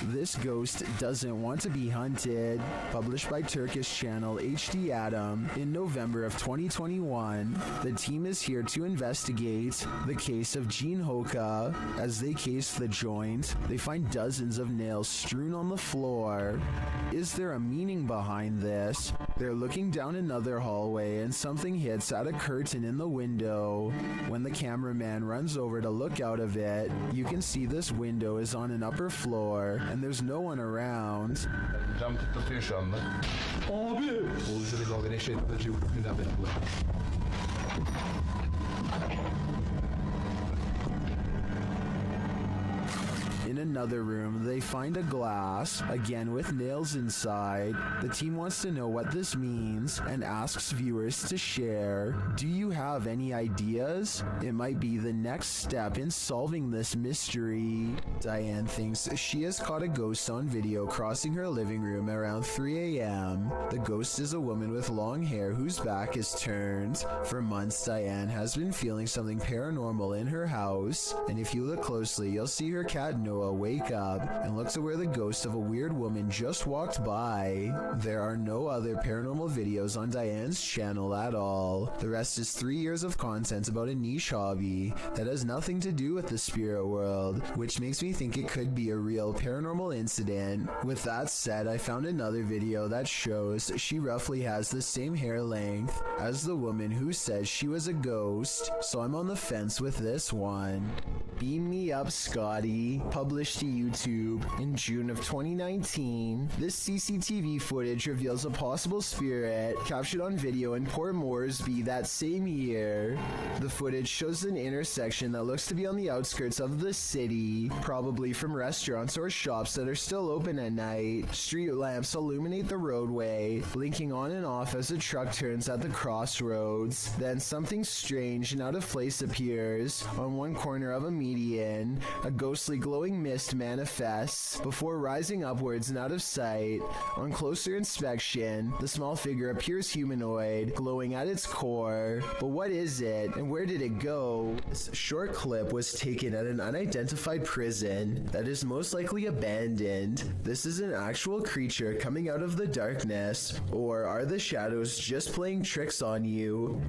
This Ghost Doesn't Want to Be Hunted, published by Turkish channel HD Adam in November of 2021. The team is here to investigate the case of Jean Hoka. As they case the joint, they find dozens of nails strewn on the floor. Is there a meaning behind this? They're looking down another hallway and something hits at a curtain in the window. When the cameraman runs over to look out of it, you can see this window is on an upper floor and there's no one around. Cam tıklatıyor şu anda. Abi! Oluşu bir dalga neşe edici günden beri bu. In another room, they find a glass, again with nails inside. The team wants to know what this means and asks viewers to share. Do you have any ideas? It might be the next step in solving this mystery. Diane thinks she has caught a ghost on video crossing her living room around 3 a.m. The ghost is a woman with long hair whose back is turned. For months, Diane has been feeling something paranormal in her house, and if you look closely, you'll see her cat Noah wake up and look to where the ghost of a weird woman just walked by. There are no other paranormal videos on Diane's channel at all. The rest is 3 years of content about a niche hobby that has nothing to do with the spirit world, which makes me think it could be a real paranormal incident. With that said, I found another video that shows she roughly has the same hair length as the woman who says she was a ghost, so I'm on the fence with this one. Beam Me Up Scotty, published to YouTube in June of 2019. This CCTV footage reveals a possible spirit captured on video in Port Moresby that same year. The footage shows an intersection that looks to be on the outskirts of the city, probably from restaurants or shops that are still open at night. Street lamps illuminate the roadway, blinking on and off as a truck turns at the crossroads. Then something strange and out of place appears on one corner of a median. A ghostly glowing mist manifests before rising upwards and out of sight. On closer inspection, the small figure appears humanoid, glowing at its core. But what is it, and where did it go? This short clip was taken at an unidentified prison that is most likely abandoned. This is an actual creature coming out of the darkness, or are the shadows just playing tricks on you?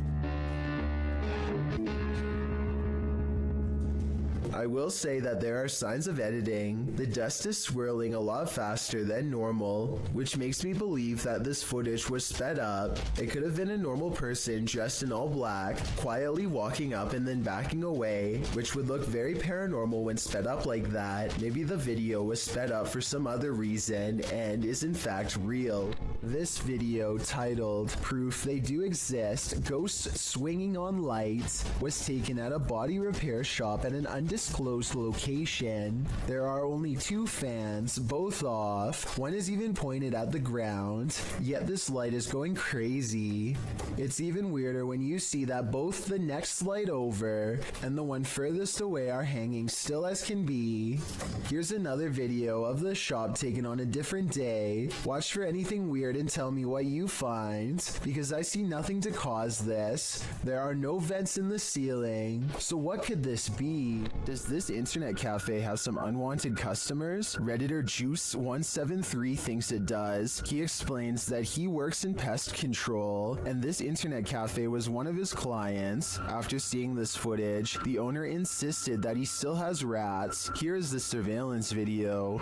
I will say that there are signs of editing. The dust is swirling a lot faster than normal, which makes me believe that this footage was sped up. It could have been a normal person dressed in all black, quietly walking up and then backing away, which would look very paranormal when sped up like that. Maybe the video was sped up for some other reason and is in fact real. This video, titled Proof They Do Exist, Ghosts Swinging on Lights, was taken at a body repair shop at an undisclosed location. There are only 2 fans, both off. One is even pointed at the ground, yet this light is going crazy. It's even weirder when you see that both the next light over and the one furthest away are hanging still as can be. Here's another video of the shop taken on a different day. Watch for anything weird and tell me what you find, because I see nothing to cause this. There are no vents in the ceiling, so what could this be? Does this internet cafe have some unwanted customers? Redditor Juice173 thinks it does. He explains that he works in pest control, and this internet cafe was one of his clients. After seeing this footage, the owner insisted that he still has rats. Here is the surveillance video.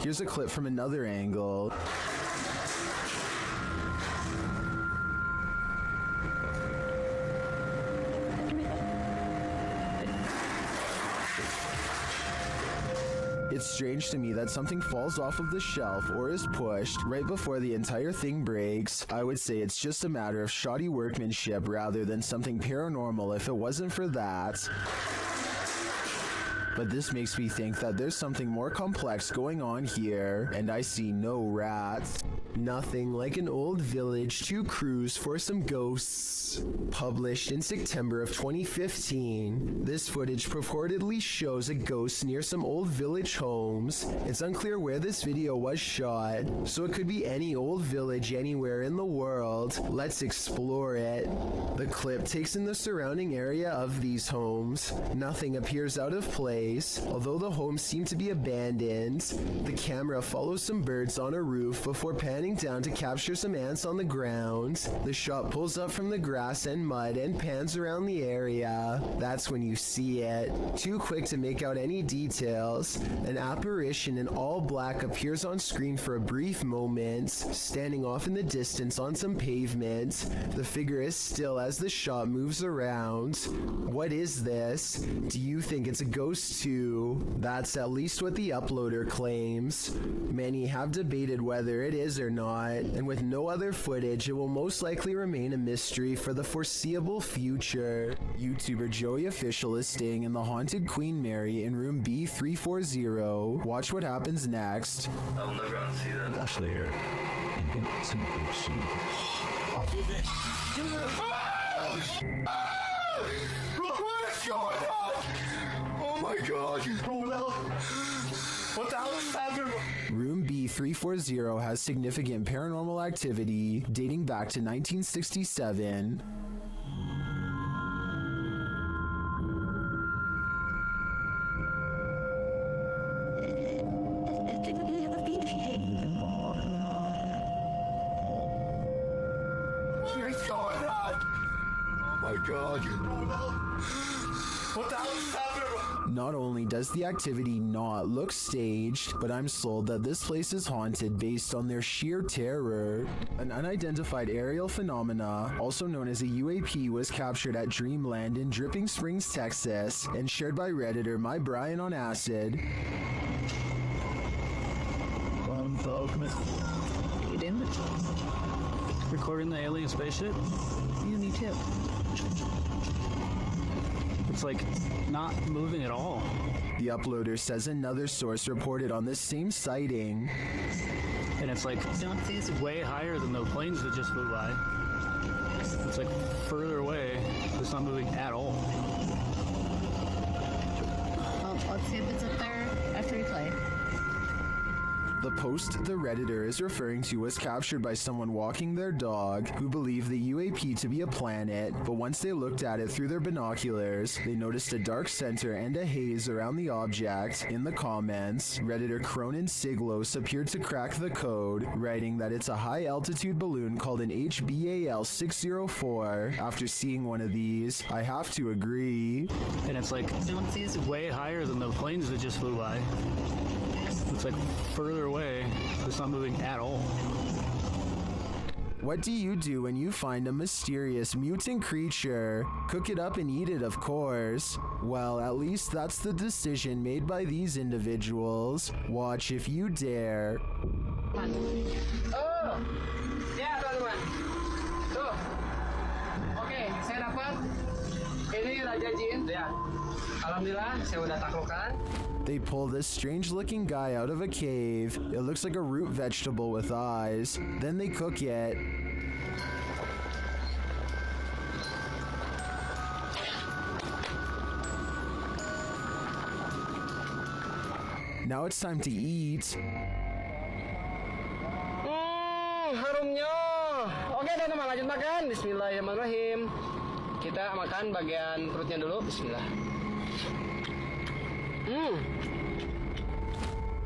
Here's a clip from another angle. It's strange to me that something falls off of the shelf or is pushed right before the entire thing breaks. I would say it's just a matter of shoddy workmanship rather than something paranormal if it wasn't for that. but this makes me think that there's something more complex going on here, and I see no rats. Nothing like an old village to cruise for some ghosts. Published in September of 2015, this footage purportedly shows a ghost near some old village homes. It's unclear where this video was shot, so it could be any old village anywhere in the world. Let's explore it. The clip takes in the surrounding area of these homes. Nothing appears out of place, although the homes seem to be abandoned. The camera follows some birds on a roof before panning down to capture some ants on the ground. The shot pulls up from the grass and mud and pans around the area. That's when you see it. Too quick to make out any details. An apparition in all black appears on screen for a brief moment, standing off in the distance on some pavement. The figure is still as the shot moves around. What is this? Do you think it's a ghost too? That's at least what the uploader claims. Many have debated whether it is or not, and with no other footage, it will most likely remain a mystery for the foreseeable future. YouTuber Joey Official is staying in the haunted Queen Mary in room B340. Watch what happens next. I'll never unsee that. Actually, here. And get some soon. What's going on? Oh my god. Doorbell. What the hell is happening? Room B340 has significant paranormal activity dating back to 1967. What's going on? Oh my god. Doorbell. What the hell is happening? Not only does the activity not look staged, but I'm sold that this place is haunted based on their sheer terror. An unidentified aerial phenomena, also known as a UAP, was captured at Dreamland in Dripping Springs, Texas, and shared by Redditor My Brian on Acid. You did? Recording the alien spaceship? You, me too. It's like not moving at all. The uploader says another source reported on this same sighting. And it's like Don't see us. way higher than the planes that just flew by. It's like further away. It's not moving at all. Well, let's see if it's up there after we play. The post the Redditor is referring to was captured by someone walking their dog who believed the UAP to be a planet, but once they looked at it through their binoculars, they noticed a dark center and a haze around the object. In the comments, Redditor Cronin Siglos appeared to crack the code, writing that it's a high-altitude balloon called an HBAL 604. After seeing one of these, I have to agree. And it's like Don't see us. way higher than the planes that just flew by. It's like further away. It's not moving at all. What do you do when you find a mysterious mutant creature? Cook it up and eat it, of course. Well, at least that's the decision made by these individuals. Watch if you dare. Oh, ya teman-teman. Tuh, oke, saya dapat. Ini Raja Jin. Ya, alhamdulillah saya udah taklukkan. They pull this strange-looking guy out of a cave. It looks like a root vegetable with eyes. Then they cook it. Now it's time to eat. Harumnya. Oke teman-teman, lanjut makan. Bismillahirrahmanirrahim. Kita makan bagian perutnya dulu. Bismillah.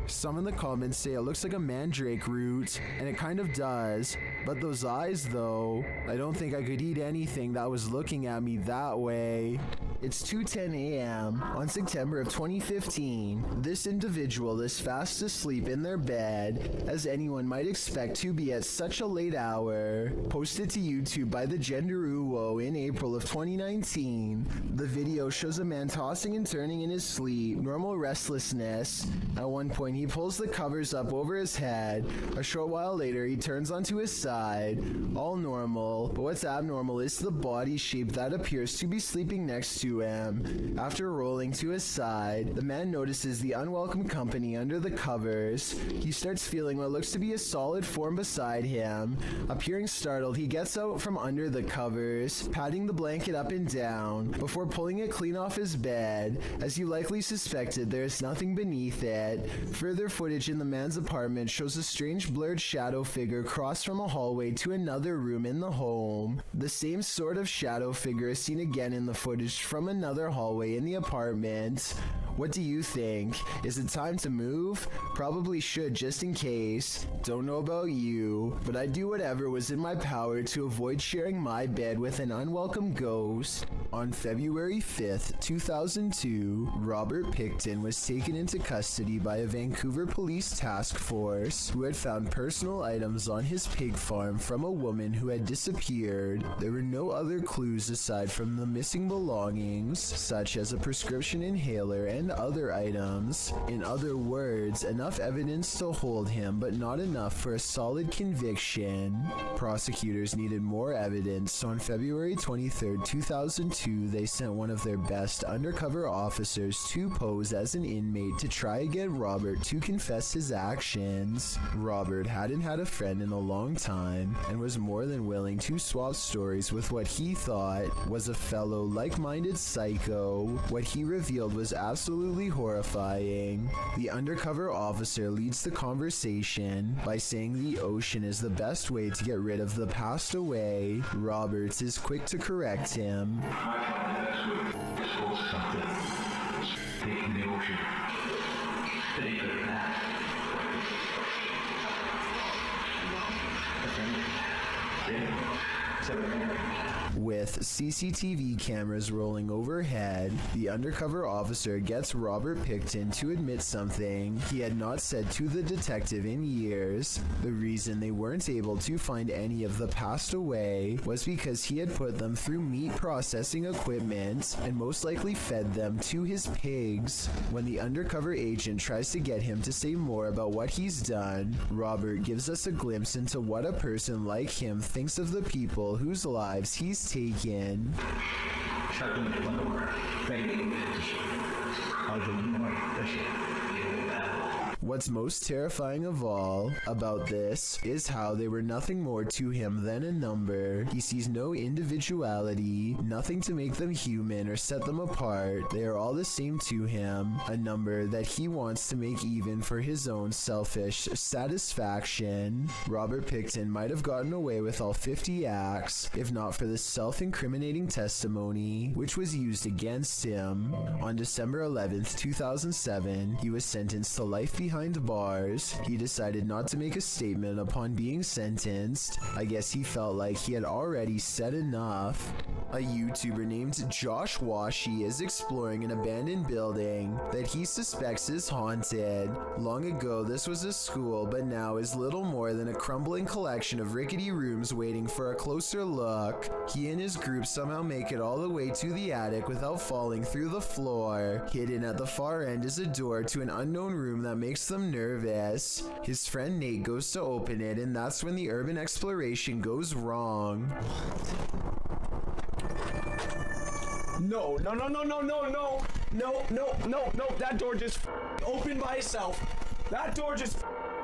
Some in the comments say it looks like a mandrake root, and it kind of does. But those eyes, though, I don't think I could eat anything that was looking at me that way. It's 2:10 a.m. on September of 2015. This individual is fast asleep in their bed, as anyone might expect to be at such a late hour. Posted to YouTube by the Gender Uwo in April of 2019. The video shows a man tossing and turning in his sleep, normal restlessness. At one point, he pulls the covers up over his head. A short while later, he turns onto his side side. All normal, but what's abnormal is the body shape that appears to be sleeping next to him. After rolling to his side, the man notices the unwelcome company under the covers. He starts feeling what looks to be a solid form beside him. Appearing startled, he gets out from under the covers, patting the blanket up and down, before pulling it clean off his bed. As you likely suspected, there is nothing beneath it. Further footage in the man's apartment shows a strange blurred shadow figure cross from a hallway to another room in the home. The same sort of shadow figure is seen again in the footage from another hallway in the apartment. What do you think? Is it time to move? Probably should, just in case. Don't know about you, but I'd do whatever was in my power to avoid sharing my bed with an unwelcome ghost. On February 5th, 2002, Robert Pickton was taken into custody by a Vancouver police task force who had found personal items on his pig farm from a woman who had disappeared. There were no other clues aside from the missing belongings, such as a prescription inhaler and other items. In other words, enough evidence to hold him, but not enough for a solid conviction. Prosecutors needed more evidence, so on February 23rd, 2002, they sent one of their best undercover officers to pose as an inmate to try and get Robert to confess his actions. Robert hadn't had a friend in a long time and was more than willing to swap stories with what he thought was a fellow like-minded psycho. What he revealed was absolutely horrifying. The undercover officer leads the conversation by saying the ocean is the best way to get rid of the passed away. Roberts is quick to correct him. Taking the ocean. Pretty good at that. With CCTV cameras rolling overhead, the undercover officer gets Robert Pickton to admit something he had not said to the detective in years. The reason they weren't able to find any of the passed away was because he had put them through meat processing equipment and most likely fed them to his pigs. When the undercover agent tries to get him to say more about what he's done, Robert gives us a glimpse into what a person like him thinks of the people whose lives he's taken. What's most terrifying of all about this is how they were nothing more to him than a number. He sees no individuality, nothing to make them human or set them apart. They are all the same to him, a number that he wants to make even for his own selfish satisfaction. Robert Pickton might have gotten away with all 50 acts, if not for this self-incriminating testimony, which was used against him. On December 11th, 2007, he was sentenced to life behind bars. He decided not to make a statement upon being sentenced. I guess he felt like he had already said enough. A YouTuber named Josh Washi is exploring an abandoned building that he suspects is haunted. Long ago, this was a school, but now is little more than a crumbling collection of rickety rooms waiting for a closer look. He and his group somehow make it all the way to the attic without falling through the floor. Hidden at the far end is a door to an unknown room that makes them nervous. His friend Nate goes to open it, and that's when the urban exploration goes wrong. No, that door just opened by itself. That door just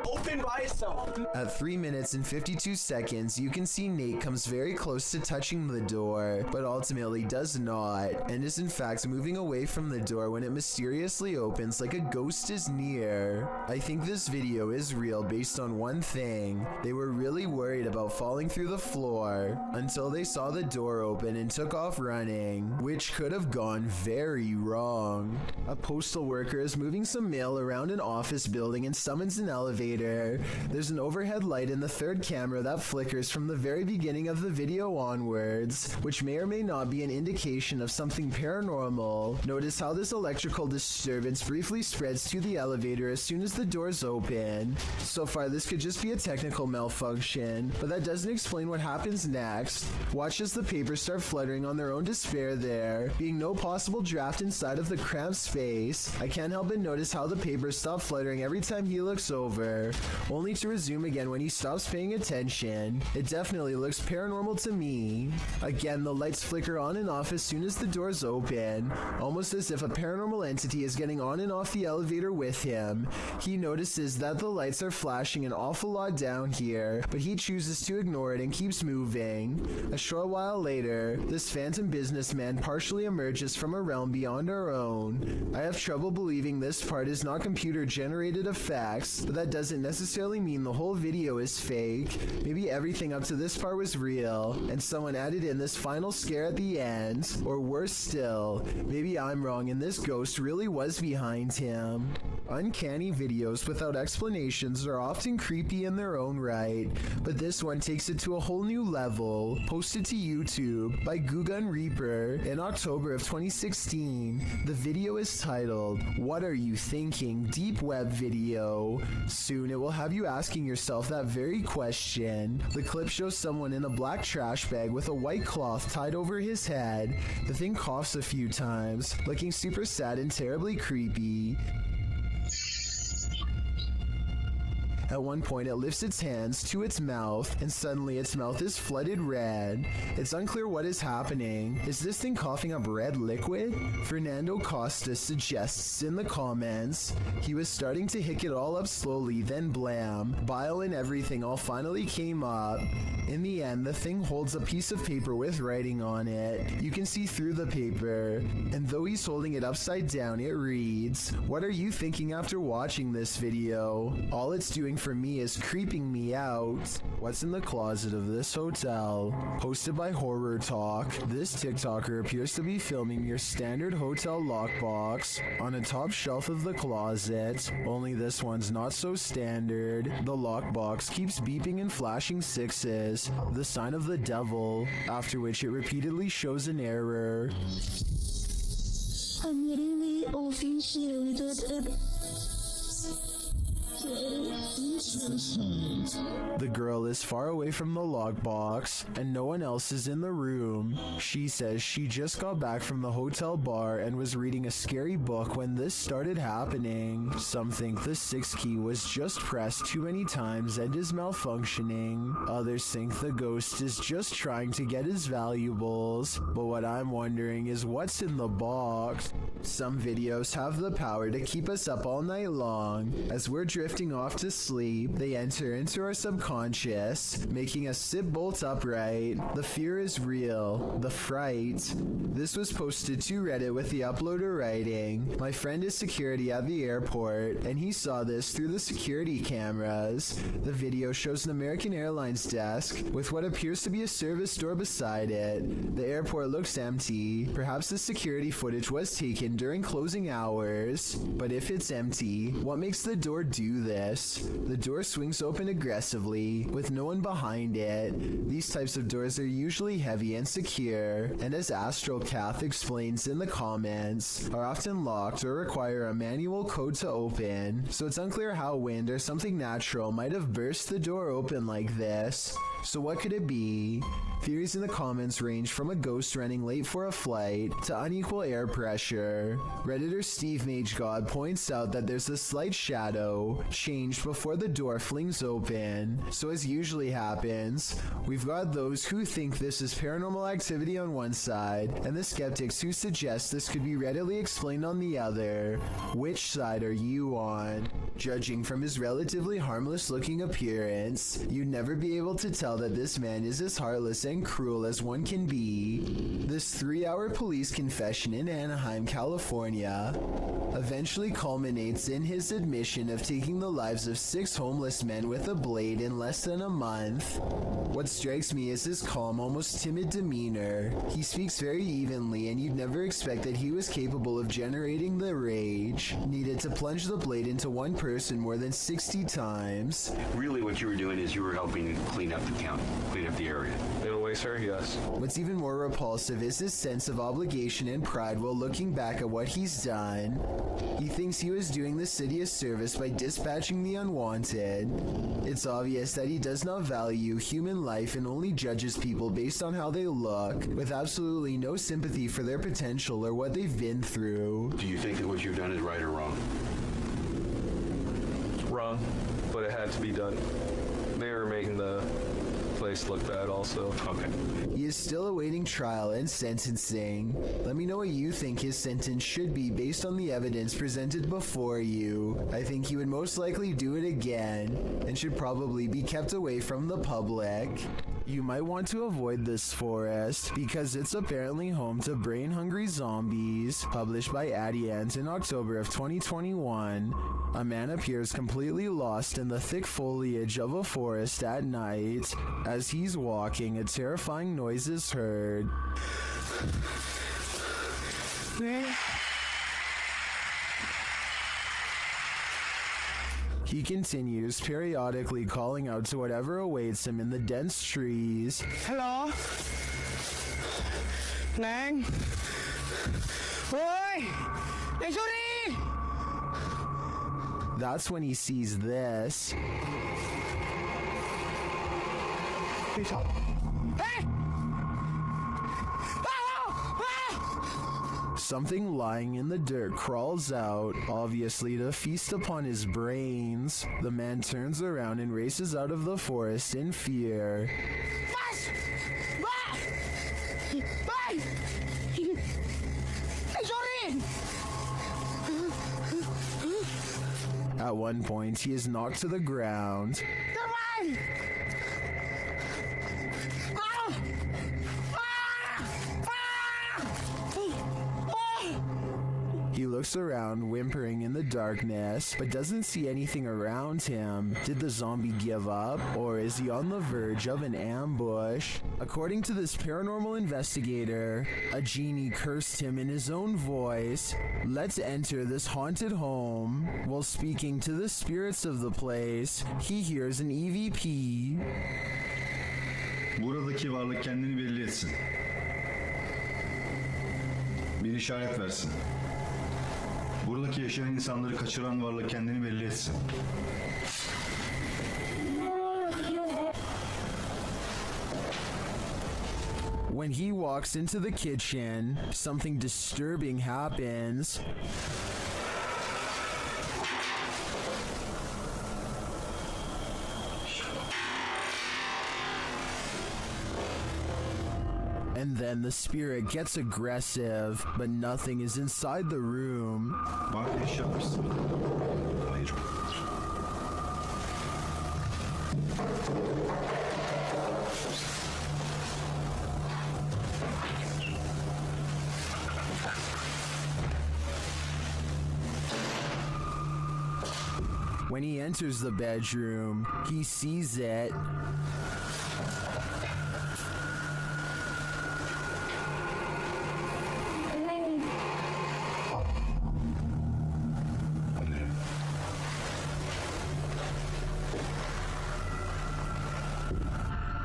opened by itself. At 3 minutes and 52 seconds, you can see Nate comes very close to touching the door, but ultimately does not, and is in fact moving away from the door when it mysteriously opens like a ghost is near. I think this video is real based on one thing. They were really worried about falling through the floor until they saw the door open and took off running, which could have gone very wrong. A postal worker is moving some mail around an office building and summons an elevator. There's an overhead light in the third camera that flickers from the very beginning of the video onwards, which may or may not be an indication of something paranormal. Notice how this electrical disturbance briefly spreads to the elevator as soon as the doors open. So far, this could just be a technical malfunction, but that doesn't explain what happens next. Watch as the papers start fluttering on their own despair there, being no possible draft inside of the cramped space. I can't help but notice how the papers stop fluttering every time he looks over. for, only to resume again when he stops paying attention. It definitely looks paranormal to me. Again, the lights flicker on and off as soon as the doors open, almost as if a paranormal entity is getting on and off the elevator with him. He notices that the lights are flashing an awful lot down here, but he chooses to ignore it and keeps moving. A short while later, this phantom businessman partially emerges from a realm beyond our own. I have trouble believing this part is not computer-generated effects, but that doesn't necessarily mean the whole video is fake. Maybe everything up to this part was real, and someone added in this final scare at the end. Or worse still, maybe I'm wrong and this ghost really was behind him. Uncanny videos without explanations are often creepy in their own right, but this one takes it to a whole new level. Posted to YouTube by Gugun Reaper in October of 2016, the video is titled, "What Are You Thinking? Deep Web Video." Soon it will have you asking yourself that very question. The clip shows someone in a black trash bag with a white cloth tied over his head. The thing coughs a few times, looking super sad and terribly creepy. At one point, it lifts its hands to its mouth, and suddenly its mouth is flooded red. It's unclear what is happening. Is this thing coughing up red liquid? Fernando Costa suggests in the comments, he was starting to hick it all up slowly, then blam, bile and everything all finally came up. In the end, the thing holds a piece of paper with writing on it. You can see through the paper, and though he's holding it upside down, it reads, "What are you thinking after watching this video? All it's doing for me is creeping me out. What's in the closet of this hotel?" Posted by Horror Talk, this TikToker appears to be filming your standard hotel lockbox on a top shelf of the closet, only this one's not so standard. The lockbox keeps beeping and flashing sixes, the sign of the devil, after which it repeatedly shows an error. I'm really officiated. The girl is far away from the lockbox, and no one else is in the room. She says she just got back from the hotel bar and was reading a scary book when this started happening. Some think the 6 key was just pressed too many times and is malfunctioning. Others think the ghost is just trying to get his valuables. But what I'm wondering is what's in the box? Some videos have the power to keep us up all night long. As we're drifting off to sleep, they enter into our subconscious, making us sit bolt upright. The fear is real. The fright. This was posted to Reddit with the uploader writing, "My friend is security at the airport, and he saw this through the security cameras." The video shows an American Airlines desk with what appears to be a service door beside it. The airport looks empty. Perhaps the security footage was taken during closing hours. But if it's empty, what makes the door do this? The door swings open aggressively, with no one behind it. These types of doors are usually heavy and secure, and as Astral Cath explains in the comments, are often locked or require a manual code to open, so it's unclear how wind or something natural might have burst the door open like this. So what could it be? Theories in the comments range from a ghost running late for a flight to unequal air pressure. Redditor Steve Mage God points out that there's a slight shadow changed before the door flings open. So as usually happens, we've got those who think this is paranormal activity on one side, and the skeptics who suggest this could be readily explained on the other. Which side are you on? Judging from his relatively harmless looking appearance, you'd never be able to tell that this man is as heartless and cruel as one can be. This 3-hour police confession in Anaheim, California, eventually culminates in his admission of taking the lives of 6 homeless men with a blade in less than a month. What strikes me is his calm, almost timid demeanor. He speaks very evenly, and you'd never expect that he was capable of generating the rage needed to plunge the blade into one person more than 60 times. Really what you were doing is you were helping clean up the county, clean up the area. In a way, sir, yes. What's even more repulsive is his sense of obligation and pride while looking back at what he's done. He thinks he was doing the city a service by dispatching the unwanted. It's obvious that he does not value human life and only judges people based on how they look, with absolutely no sympathy for their potential or what they've been through. Do you think that what you've done is right or wrong? Wrong. but it had to be done. They were making the place look bad also. Okay. He is still awaiting trial and sentencing. Let me know what you think his sentence should be based on the evidence presented before you. I think he would most likely do it again and should probably be kept away from the public. You might want to avoid this forest because it's apparently home to brain-hungry zombies. Published by Adient in October of 2021, a man appears completely lost in the thick foliage of a forest at night. As he's walking, a terrifying noise is heard. He continues, periodically calling out to whatever awaits him in the dense trees. Hello? Nang? Oi! Nang Suri! That's when he sees this. Something lying in the dirt crawls out, obviously to feast upon his brains. The man turns around and races out of the forest in fear. At one point, he is knocked to the ground. He looks around, whimpering in the darkness, but doesn't see anything around him. Did the zombie give up, or is he on the verge of an ambush? According to this paranormal investigator, a genie cursed him in his own voice. Let's enter this haunted home. While speaking to the spirits of the place, he hears an EVP. Buradaki varlık kendini belli etsin. Bir işaret versin. Buradaki yaşayan insanları kaçıran varlık kendini belli etsin. When he walks into the kitchen, something disturbing happens. And then the spirit gets aggressive, but nothing is inside the room. Bak eşya mısın? Hayır. When he enters the bedroom, he sees it.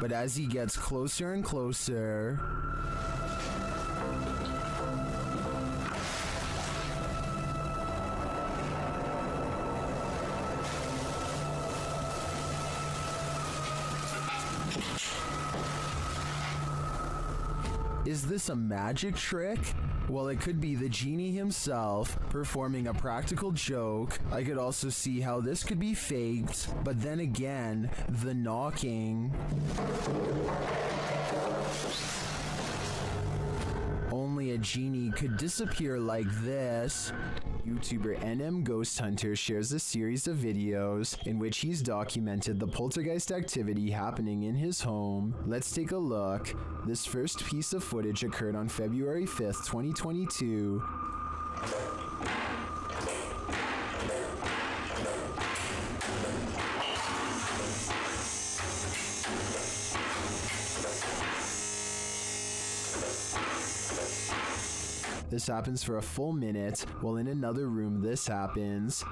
But as he gets closer and closer, is this a magic trick? Well, it could be the genie himself performing a practical joke. I could also see how this could be faked, but then again, the knocking. Only a genie could disappear like this. YouTuber NM Ghost Hunter shares a series of videos in which he's documented the poltergeist activity happening in his home. Let's take a look. This first piece of footage occurred on February 5th, 2022. This happens for a full minute, while in another room this happens.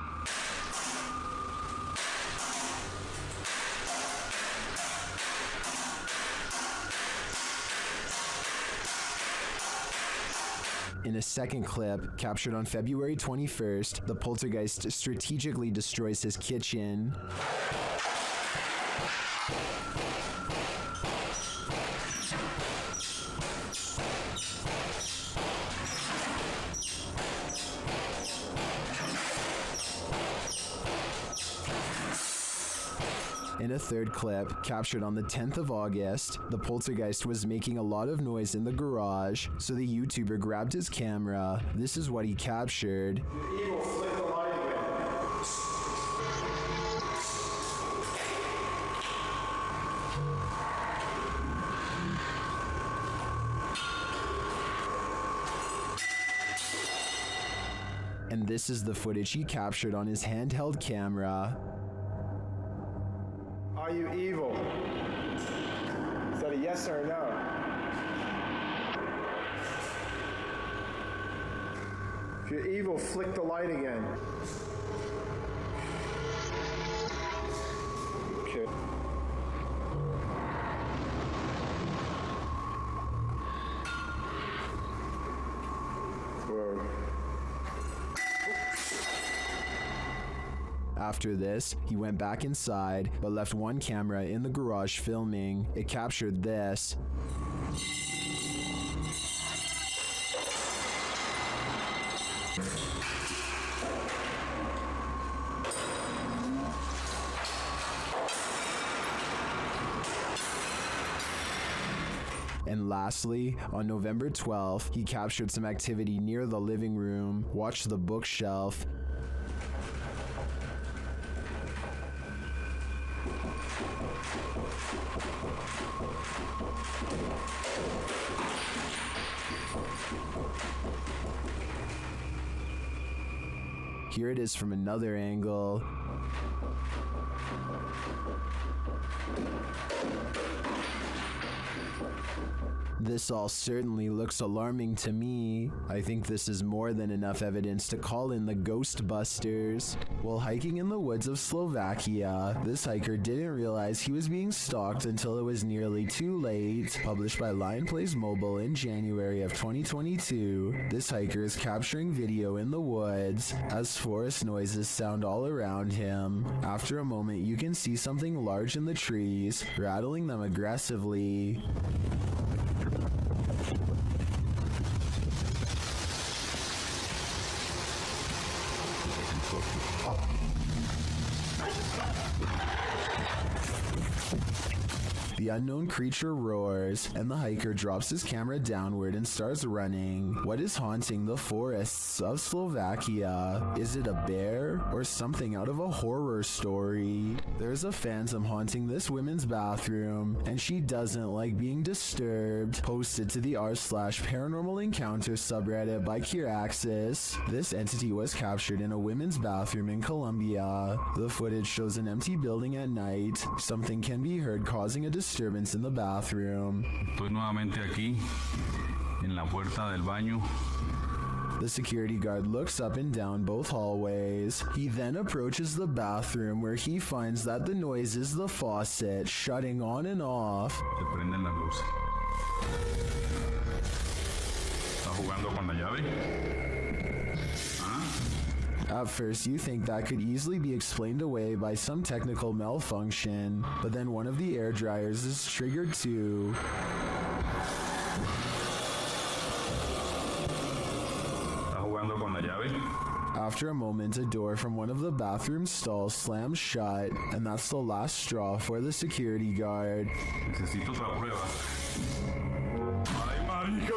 In a second clip, captured on February 21st, the poltergeist strategically destroys his kitchen. In a third clip, captured on the 10th of August, the poltergeist was making a lot of noise in the garage, so the YouTuber grabbed his camera. This is what he captured. Evil, flick the light again. And this is the footage he captured on his handheld camera. Are you evil? Is that a yes or a no? If you're evil, flick the light again. Okay. Whoa. After this, he went back inside, but left one camera in the garage filming. It captured this. And lastly, on November 12th, he captured some activity near the living room. Watch the bookshelf. Here it is from another angle. This all certainly looks alarming to me. I think this is more than enough evidence to call in the Ghostbusters. While hiking in the woods of Slovakia, this hiker didn't realize he was being stalked until it was nearly too late. Published by Lion Plays Mobile in January of 2022, this hiker is capturing video in the woods as forest noises sound all around him. After a moment, you can see something large in the trees, rattling them aggressively. The unknown creature roars, and the hiker drops his camera downward and starts running. What is haunting the forests of Slovakia? Is it a bear or something out of a horror story? There's a phantom haunting this women's bathroom, and she doesn't like being disturbed. Posted to the r/paranormal encounter subreddit by Kiraxis. This entity was captured in a women's bathroom in Colombia. The footage shows an empty building at night. Something can be heard causing a disturbance in the bathroom. Estoy nuevamente aquí, en la puerta del baño. The security guard looks up and down both hallways. He then approaches the bathroom where he finds that the noise is the faucet shutting on and off. Se prenden las luces. ¿Está jugando con la llave? At first, you think that could easily be explained away by some technical malfunction, but then one of the air dryers is triggered too. ¿Está jugando con la llave? After a moment, a door from one of the bathroom stalls slams shut, and that's the last straw for the security guard. Necesito otra prueba. Ay, marica.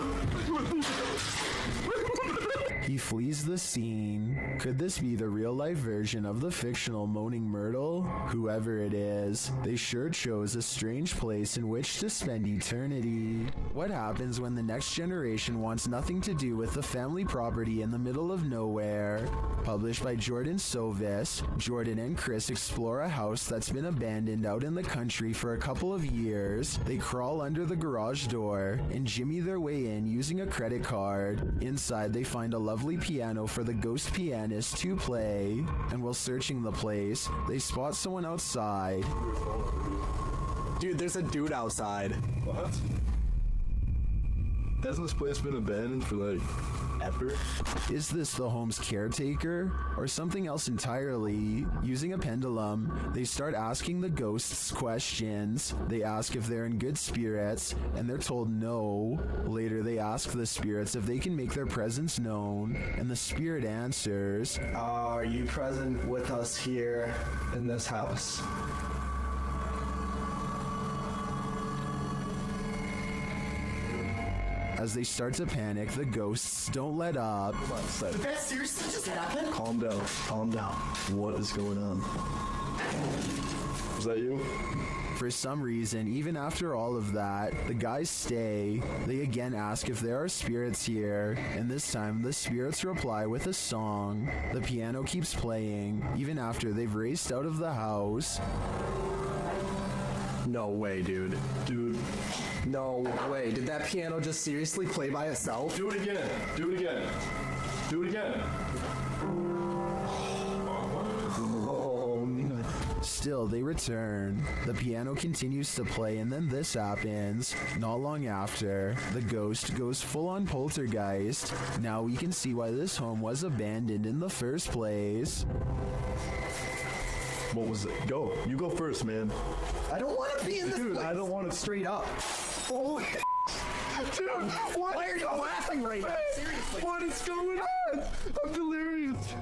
He flees the scene. Could this be the real-life version of the fictional Moaning Myrtle? Whoever it is, they sure chose a strange place in which to spend eternity. What happens when the next generation wants nothing to do with the family property in the middle of nowhere? Published by Jordan Sovis, Jordan and Chris explore a house that's been abandoned out in the country for a couple of years. They crawl under the garage door and jimmy their way in using a credit card. Inside, they find a lovely piano for the ghost pianist to play, and while searching the place, they spot someone outside. Dude, there's a dude outside. What? Hasn't this place been abandoned for like ever? Is this the home's caretaker or something else entirely? Using a pendulum, they start asking the ghosts questions. They ask if they're in good spirits, and they're told no. Later, they ask the spirits if they can make their presence known, and the spirit answers, Are you present with us here in this house? As they start to panic, the ghosts don't let up. Did that seriously just happen? Calm down. Calm down. What is going on? Was that you? For some reason, even after all of that, the guys stay. They again ask if there are spirits here, and this time the spirits reply with a song. The piano keeps playing, even after they've raced out of the house. No way, dude. Dude. No way. Did that piano just seriously play by itself? Do it again. Do it again. Do it again. Still, they return. The piano continues to play, and then this happens. Not long after, the ghost goes full-on poltergeist. Now we can see why this home was abandoned in the first place. What was it? Go. You go first, man. I don't want to be in this Dude, place. I don't want to. Straight up. Holy dude, why are you laughing right now? Seriously. What is going on? I'm delirious.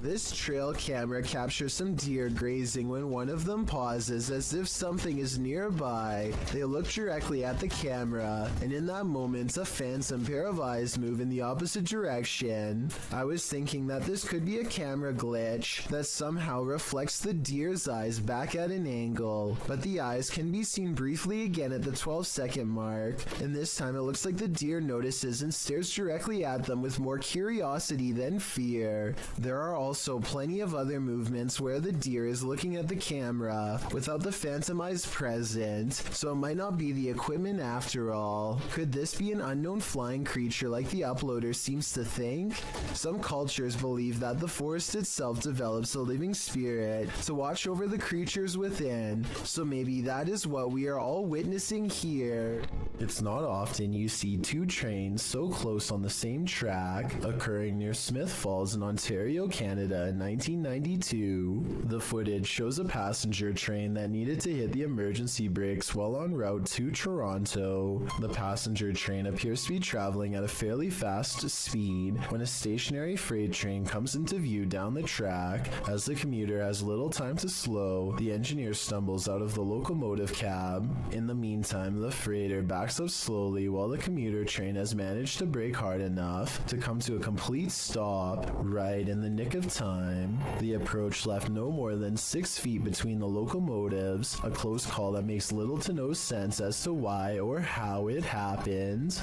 This trail camera captures some deer grazing when one of them pauses as if something is nearby. They look directly at the camera, and in that moment, a phantom pair of eyes move in the opposite direction. I was thinking that this could be a camera glitch that somehow reflects the deer's eyes back at an angle, but the eyes can be seen briefly again at the 12-second mark, and this time it looks like the deer notices and stares directly at them with more curiosity than fear. There are also plenty of other movements where the deer is looking at the camera without the phantom eyes present, so it might not be the equipment after all. Could this be an unknown flying creature like the uploader seems to think? Some cultures believe that the forest itself develops a living spirit to watch over the creatures within, so maybe that is what we are all witnessing here. It's not often you see two trains so close on the same track, occurring near Smith Falls in Ontario, Canada in 1992. The footage shows a passenger train that needed to hit the emergency brakes while en route to Toronto. The passenger train appears to be traveling at a fairly fast speed when a stationary freight train comes into view down the track. As the commuter has little time to slow, the engineer stumbles out of the locomotive cab. In the meantime, the freighter backs up slowly while the commuter train has managed to brake hard enough to come to a complete stop right in the nick of time. The approach left no more than 6 feet between the locomotives, a close call that makes little to no sense as to why or how it happened.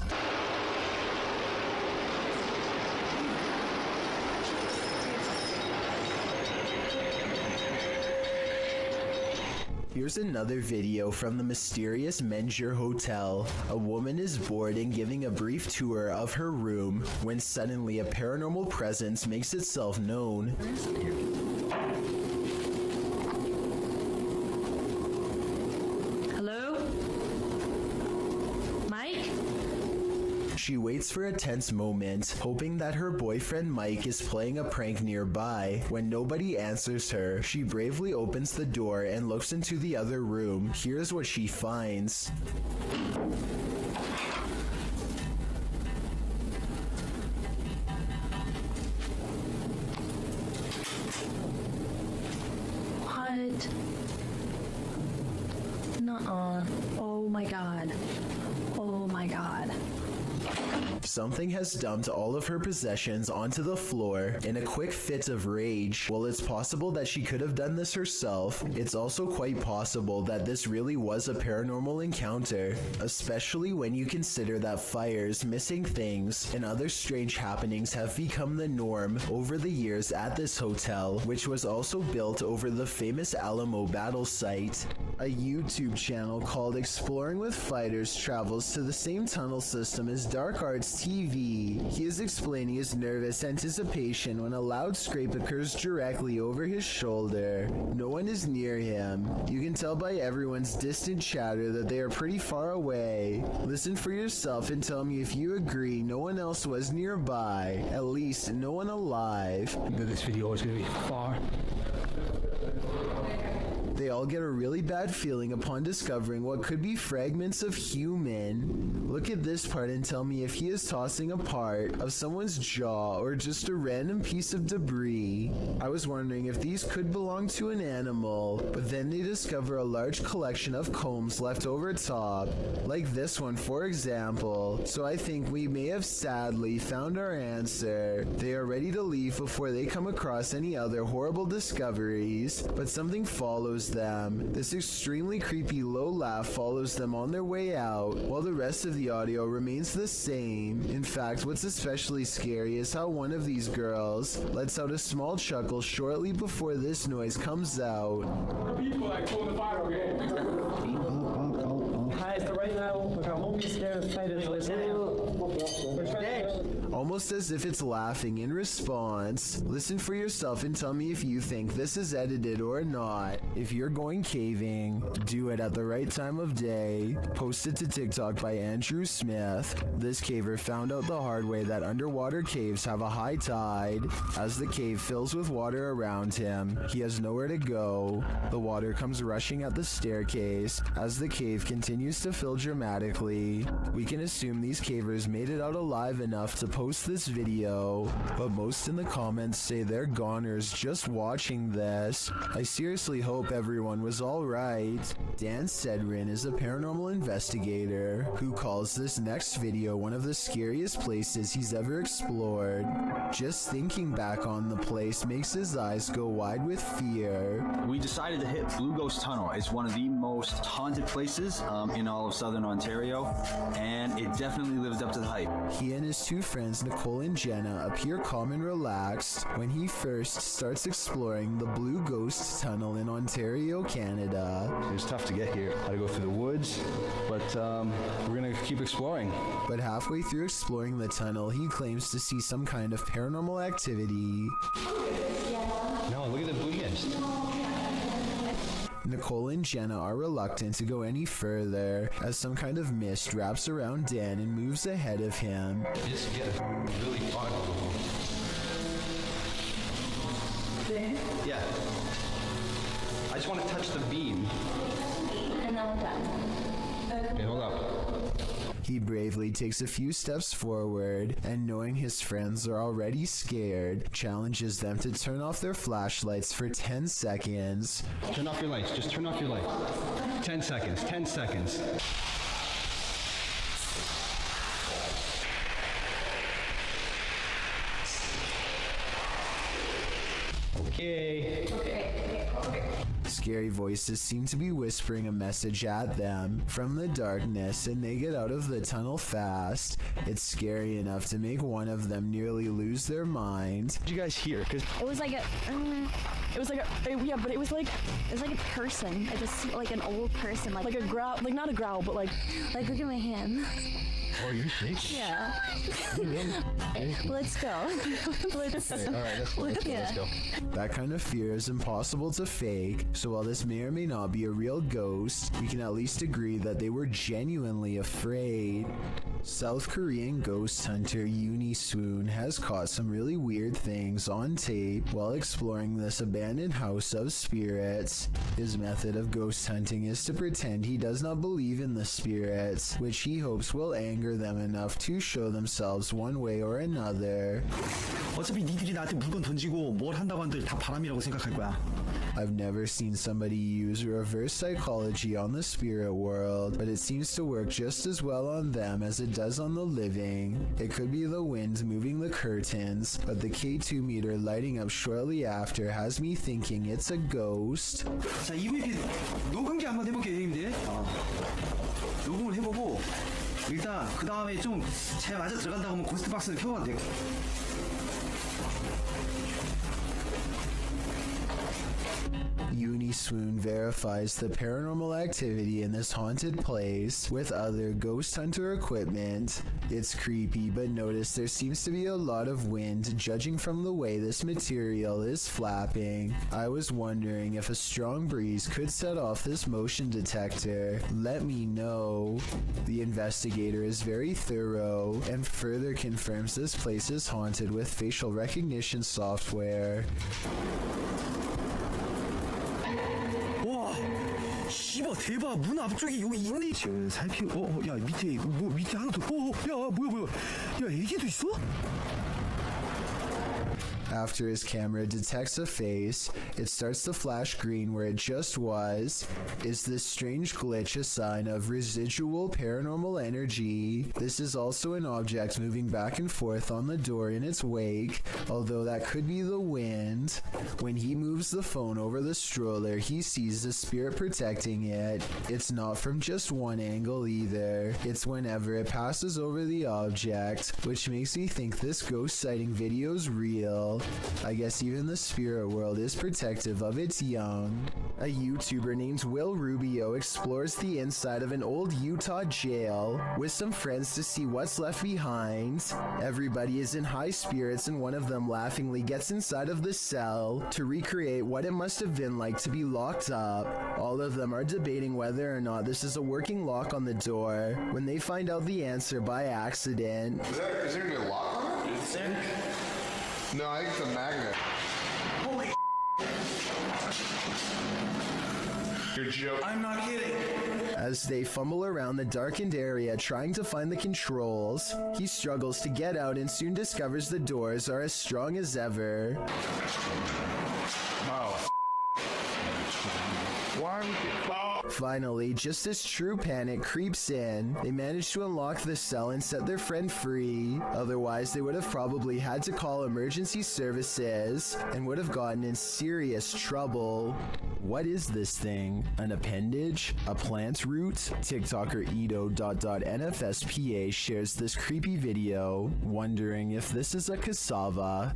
Here's another video from the mysterious Menjure Hotel. A woman is bored and giving a brief tour of her room when suddenly a paranormal presence makes itself known. Hello? Mike? She waits for a tense moment, hoping that her boyfriend Mike is playing a prank nearby. When nobody answers her, she bravely opens the door and looks into the other room. Here's what she finds. What? Nuh-uh. Oh my god. Oh my god. Something has dumped all of her possessions onto the floor in a quick fit of rage. While it's possible that she could have done this herself, it's also quite possible that this really was a paranormal encounter, especially when you consider that fires, missing things, and other strange happenings have become the norm over the years at this hotel, which was also built over the famous Alamo battle site. A YouTube channel called Exploring with Fighters travels to the same tunnel system as Dark Arts TV. He is explaining his nervous anticipation when a loud scrape occurs directly over his shoulder. No one is near him. You can tell by everyone's distant chatter that they are pretty far away. Listen for yourself and tell me if you agree no one else was nearby. At least no one alive. This video is going to be far. They all get a really bad feeling upon discovering what could be fragments of human. Look at this part and tell me if he is tossing a part of someone's jaw or just a random piece of debris. I was wondering if these could belong to an animal, but then they discover a large collection of combs left over top, like this one for example. So I think we may have sadly found our answer. They are ready to leave before they come across any other horrible discoveries, but something follows them. This extremely creepy low laugh follows them on their way out, while the rest of the audio remains the same. In fact, what's especially scary is how one of these girls lets out a small chuckle shortly before this noise comes out. People like pulling the fire, okay? Hi, so right now, we got homies there excited to listen. Almost as if it's laughing in response. Listen for yourself and tell me if you think this is edited or not. If you're going caving, do it at the right time of day. Posted to TikTok by Andrew Smith. This caver found out the hard way that underwater caves have a high tide. As the cave fills with water around him, he has nowhere to go. The water comes rushing at the staircase as the cave continues to fill dramatically. We can assume these cavers made it out alive enough to post this video, but most in the comments say they're goners just watching this. I seriously hope everyone was alright. Dan Sedrin is a paranormal investigator who calls this next video one of the scariest places he's ever explored. Just thinking back on the place makes his eyes go wide with fear. We decided to hit Blue Ghost Tunnel. It's one of the most haunted places in all of Southern Ontario, and it definitely lived up to the hype. He and his two friends Nicole and Jenna appear calm and relaxed when he first starts exploring the Blue Ghost Tunnel in Ontario, Canada. It was tough to get here. Had to go through the woods, but we're gonna keep exploring. But halfway through exploring the tunnel, he claims to see some kind of paranormal activity. No, look at the blue mist. Nicole and Jenna are reluctant to go any further as some kind of mist wraps around Dan and moves ahead of him. Just get really fun. Yeah. I just want to touch the beam. And then we're done. Okay, hold up. He bravely takes a few steps forward and, knowing his friends are already scared, challenges them to turn off their flashlights for 10 seconds. Turn off your lights. Just turn off your lights. 10 seconds. 10 seconds. Okay. Scary voices seem to be whispering a message at them from the darkness, and they get out of the tunnel fast. It's scary enough to make one of them nearly lose their mind. What did you guys hear? Cause It was like a person. Like an old person, like a growl, like not a growl, but like look at my hand. Oh, you're shaking? Yeah. Let's go. Let's. Okay, all right, let's go. That kind of fear is impossible to fake, so while this may or may not be a real ghost, we can at least agree that they were genuinely afraid. South Korean ghost hunter Uni Swoon has caught some really weird things on tape while exploring this abandoned house of spirits. His method of ghost hunting is to pretend he does not believe in the spirits, which he hopes will anger them enough to show themselves one way or another. 어차피 니들이 나한테 물건 던지고 뭘 한다고 한들 다 바람이라고 생각할 거야. I've never seen somebody use reverse psychology on the spirit world, but it seems to work just as well on them as it does on the living. It could be the wind moving the curtains, but the K2 meter lighting up shortly after has me thinking it's a ghost. 자, UAP 녹음기 한번 해볼게요, 형님들. 녹음을 해보고 일단 그 다음에 좀 잘 맞아 들어간다고 하면 고스트박스를 켜봐도 돼요. Uni Swoon verifies the paranormal activity in this haunted place with other ghost hunter equipment. It's creepy, but notice there seems to be a lot of wind judging from the way this material is flapping. I was wondering if a strong breeze could set off this motion detector. Let me know. The investigator is very thorough and further confirms this place is haunted with facial recognition software. 와, 씨발 대박 문 앞쪽에 여기 있네. 지금 살피고 야 밑에 뭐 밑에 하나 더. 야 뭐야 야 애기도 있어? After his camera detects a face, it starts to flash green where it just was. Is this strange glitch a sign of residual paranormal energy? This is also an object moving back and forth on the door in its wake, although that could be the wind. When he moves the phone over the stroller, he sees the spirit protecting it. It's not from just one angle either. It's whenever it passes over the object, which makes me think this ghost sighting video's real. I guess even the spirit world is protective of its young. A YouTuber named Will Rubio explores the inside of an old Utah jail with some friends to see what's left behind. Everybody is in high spirits and one of them laughingly gets inside of the cell to recreate what it must have been like to be locked up. All of them are debating whether or not this is a working lock on the door when they find out the answer by accident. Is there gonna be a lock on it? You think? No, I think it's a magnet. Holy You're joking. I'm not kidding. As they fumble around the darkened area trying to find the controls, he struggles to get out and soon discovers the doors are as strong as ever. Oh. Why would you... Finally, just as true panic creeps in, they manage to unlock the cell and set their friend free. Otherwise, they would have probably had to call emergency services and would have gotten in serious trouble. What is this thing? An appendage? A plant root? TikToker Edo.NFSPA shares this creepy video, wondering if this is a cassava.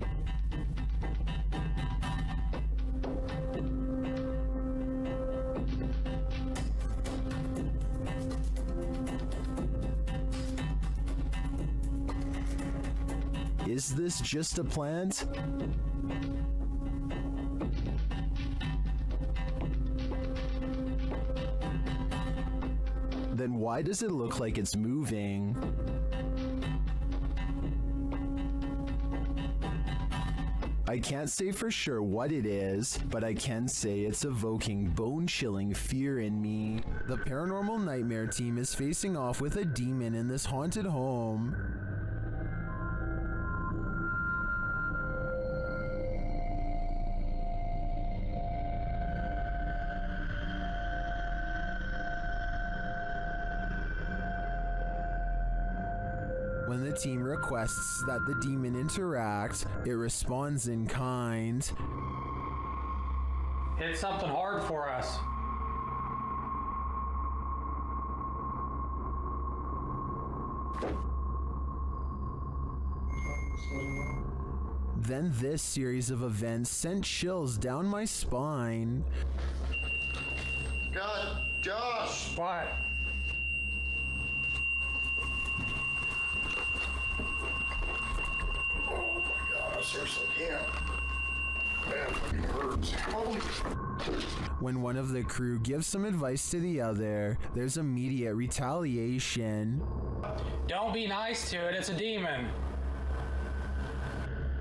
Is this just a plant? Then why does it look like it's moving? I can't say for sure what it is, but I can say it's evoking bone-chilling fear in me. The Paranormal Nightmare team is facing off with a demon in this haunted home. When the team requests that the demon interact, it responds in kind. Hit something hard for us. Then this series of events sent chills down my spine. God, Josh! What? I seriously can't. Man, it fucking hurts. Holy. When one of the crew gives some advice to the other, there's immediate retaliation. Don't be nice to it, it's a demon.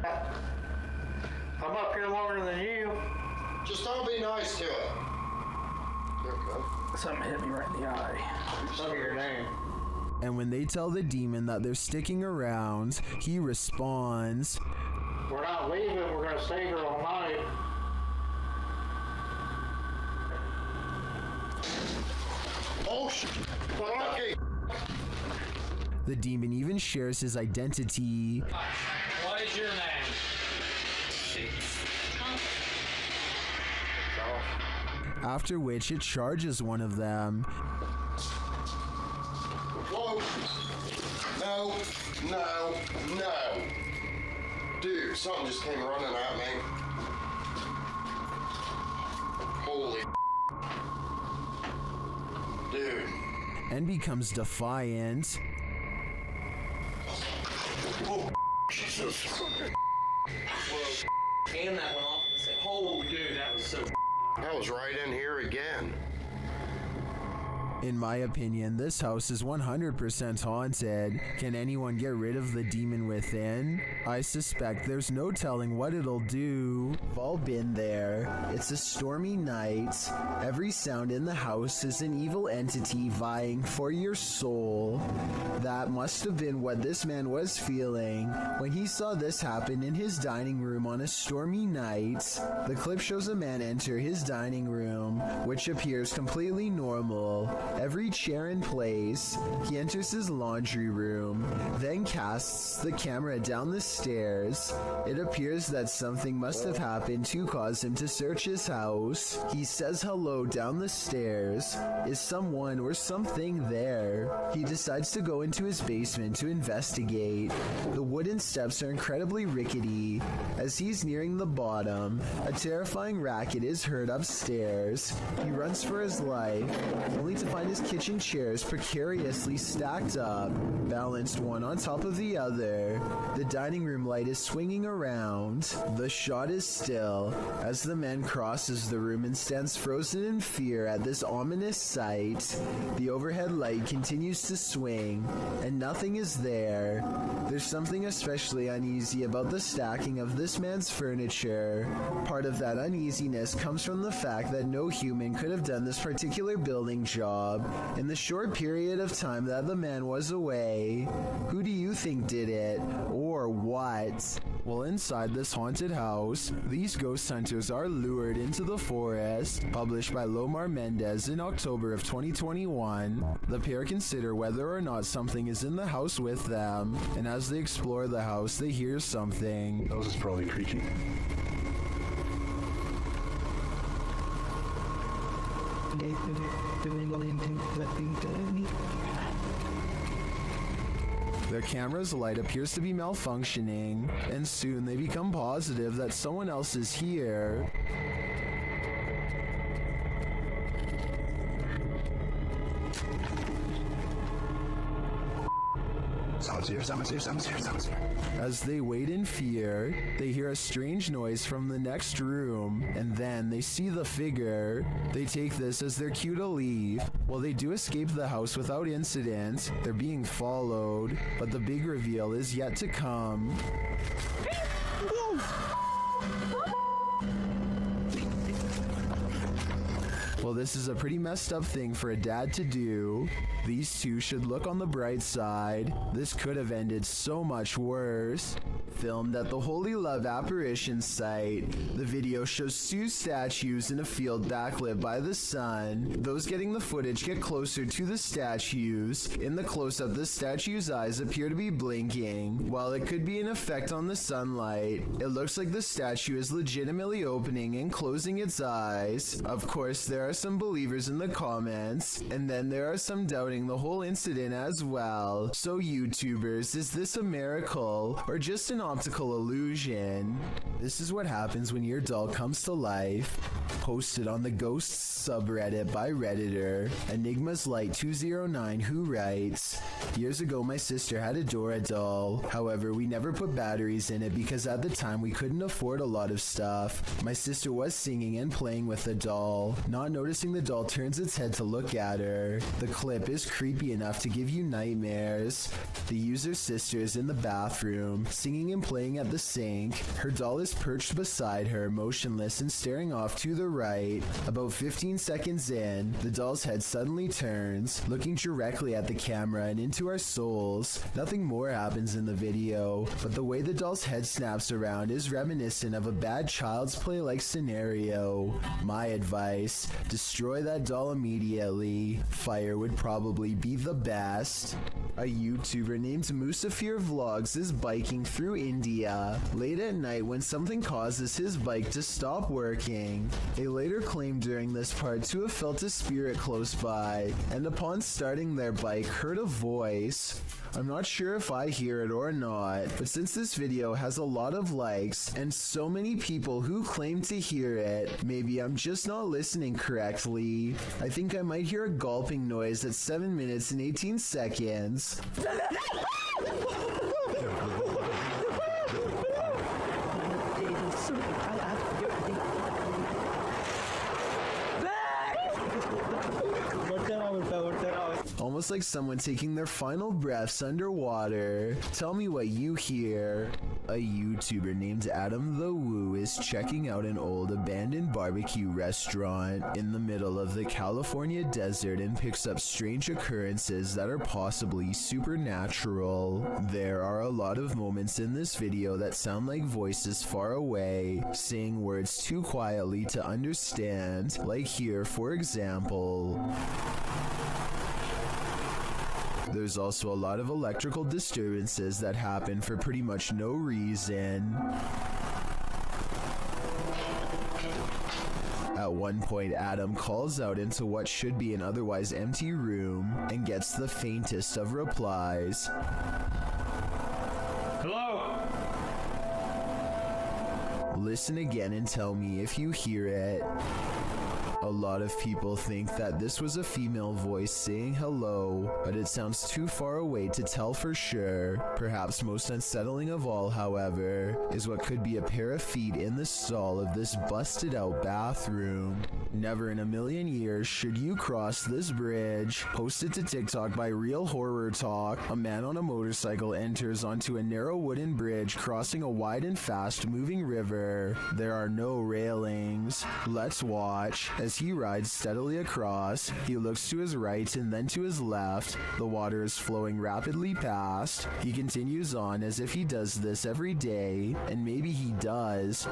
I'm up here longer than you. Just don't be nice to it. You're good. Something hit me right in the eye. Tell me your name. And when they tell the demon that they're sticking around, he responds, We're not leaving, we're gonna stay here all night. Oh shit! Okay. The demon even shares his identity. What is your name? After which it charges one of them. Whoa! No! No! No! Dude, something just came running at me. Holy dude. And becomes defiant. Oh, Jesus. And that went off and said, holy dude, that was so. I was right in here again. In my opinion, this house is 100% haunted. Can anyone get rid of the demon within? I suspect there's no telling what it'll do. We've all been there. It's a stormy night. Every sound in the house is an evil entity vying for your soul. That must have been what this man was feeling when he saw this happen in his dining room on a stormy night. The clip shows a man enter his dining room, which appears completely normal. Every chair in place. He enters his laundry room, then casts the camera down the stairs. It appears that something must have happened to cause him to search his house. He says hello down the stairs. Is someone or something there? He decides to go into his basement to investigate. The wooden steps are incredibly rickety. As he's nearing the bottom, a terrifying racket is heard upstairs. He runs for his life, only to find his kitchen chairs precariously stacked up, balanced one on top of the other. The dining room light is swinging around. The shot is still as the man crosses the room and stands frozen in fear at this ominous sight. The overhead light continues to swing, and nothing is there. There's something especially uneasy about the stacking of this man's furniture. Part of that uneasiness comes from the fact that no human could have done this particular building job in the short period of time that the man was away. Who do you think did it? Or what? Well, inside this haunted house, these ghost hunters are lured into the forest. Published by Lomar Mendez in October of 2021, the pair consider whether or not something is in the house with them, and as they explore the house, they hear something. Those is probably creaky. Their camera's light appears to be malfunctioning, and soon they become positive that someone else is here. Someone's here. As they wait in fear, they hear a strange noise from the next room, and then they see the figure. They take this as their cue to leave. While they do escape the house without incident, they're being followed, but the big reveal is yet to come. Well, this is a pretty messed up thing for a dad to do. These two should look on the bright side. This could have ended so much worse. Filmed at the Holy Love Apparitions site, the video shows two statues in a field backlit by the sun. Those getting the footage get closer to the statues. In the close-up, the statue's eyes appear to be blinking. While it could be an effect on the sunlight, it looks like the statue is legitimately opening and closing its eyes. Of course, there are some believers in the comments, and then there are some doubting the whole incident as well. So YouTubers, is this a miracle or just an optical illusion? This is what happens when your doll comes to life. Posted on the Ghosts subreddit by Redditor Enigma's Light 209, who writes, "Years ago my sister had a Dora doll. However, we never put batteries in it because at the time we couldn't afford a lot of stuff. My sister was singing and playing with the doll. Not noticing the doll turns its head to look at her. The clip is creepy enough to give you nightmares. The user's sister is in the bathroom, singing and playing at the sink. Her doll is perched beside her, motionless and staring off to the right. About 15 seconds in, the doll's head suddenly turns, looking directly at the camera and into our souls. Nothing more happens in the video, but the way the doll's head snaps around is reminiscent of a bad Child's Play-like scenario. My advice, destroy that doll immediately. Fire would probably be the best." A YouTuber named Musafir Vlogs is biking through India late at night when something causes his bike to stop working. They later claimed during this part to have felt a spirit close by, and upon starting their bike heard a voice. I'm not sure if I hear it or not, but since this video has a lot of likes and so many people who claim to hear it, maybe I'm just not listening correctly. I think I might hear a gulping noise at 7 minutes and 18 seconds. almost like someone taking their final breaths underwater. Tell me what you hear. A YouTuber named Adam the Woo is checking out an old abandoned barbecue restaurant in the middle of the California desert and picks up strange occurrences that are possibly supernatural. There are a lot of moments in this video that sound like voices far away, saying words too quietly to understand, like here for example. There's also a lot of electrical disturbances that happen for pretty much no reason. At one point, Adam calls out into what should be an otherwise empty room and gets the faintest of replies. Hello? Listen again and tell me if you hear it. A lot of people think that this was a female voice saying hello, but it sounds too far away to tell for sure. Perhaps most unsettling of all, however, is what could be a pair of feet in the stall of this busted out bathroom. Never in a million years should you cross this bridge. Posted to TikTok by Real Horror Talk, a man on a motorcycle enters onto a narrow wooden bridge crossing a wide and fast moving river. There are no railings. Let's watch. As he rides steadily across, he looks to his right and then to his left. The water is flowing rapidly past. He continues on as if he does this every day, and maybe he does.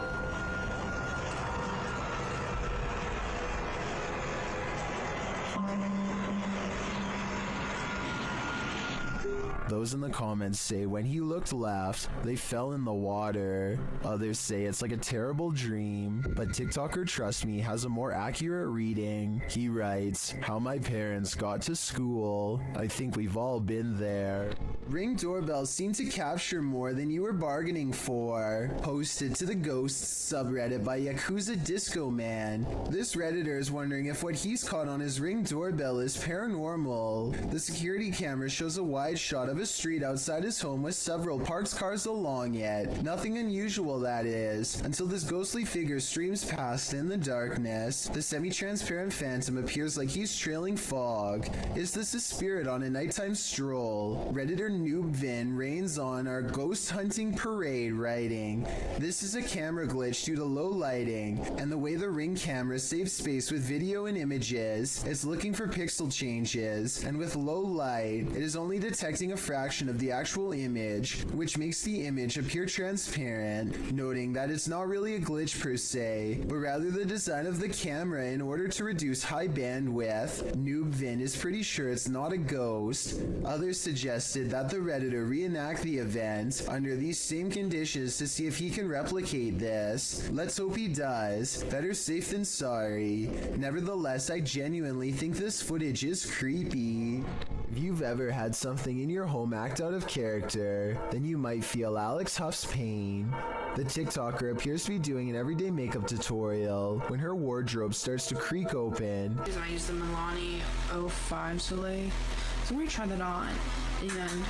Those in the comments say when he looked left, they fell in the water. Others say it's like a terrible dream, but TikToker Trust Me has a more accurate reading. He writes, "How my parents got to school. I think we've all been there." Ring doorbells seem to capture more than you were bargaining for. Posted to the Ghosts subreddit by Yakuza Disco Man. This Redditor is wondering if what he's caught on his Ring doorbell is paranormal. The security camera shows a wide shot of a street outside his home with several parked cars along it. Nothing unusual, that is, until this ghostly figure streams past in the darkness. The semi-transparent phantom appears like he's trailing fog. Is this a spirit on a nighttime stroll? Redditor Noob Vin rains on our ghost hunting parade, writing, "This is a camera glitch due to low lighting, and the way the Ring camera saves space with video and images. It's looking for pixel changes, and with low light, it is only detecting a fraction of the actual image, which makes the image appear transparent," noting that it's not really a glitch per se, but rather the design of the camera in order to reduce high bandwidth. Noob Vin is pretty sure it's not a ghost. Others suggested that the Redditor reenact the event under these same conditions to see if he can replicate this. Let's hope he does. Better safe than sorry. Nevertheless, I genuinely think this footage is creepy. If you've ever had something in your home act out of character, then you might feel Alex Huff's pain. The TikToker appears to be doing an everyday makeup tutorial when her wardrobe starts to creak open. I use the Milani 05 Soleil. So I'm going to try that on. And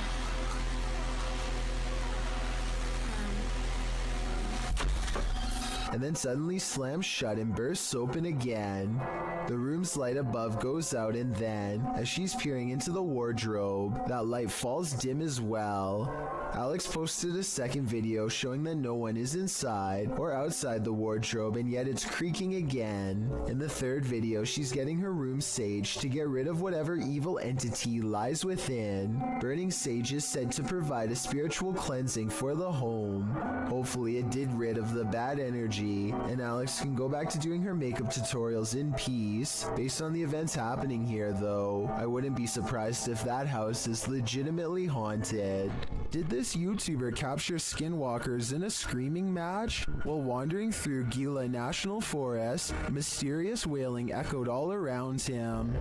and then suddenly slams shut and bursts open again. The room's light above goes out, and then, as she's peering into the wardrobe, that light falls dim as well. Alex posted a second video showing that no one is inside or outside the wardrobe, and yet it's creaking again. In the third video, she's getting her room saged to get rid of whatever evil entity lies within. Burning sage is said to provide a spiritual cleansing for the home. Hopefully it did rid of the bad energy, and Alex can go back to doing her makeup tutorials in peace. Based on the events happening here, though, I wouldn't be surprised if that house is legitimately haunted. Did this YouTuber capture Skinwalkers in a screaming match? While wandering through Gila National Forest, mysterious wailing echoed all around him.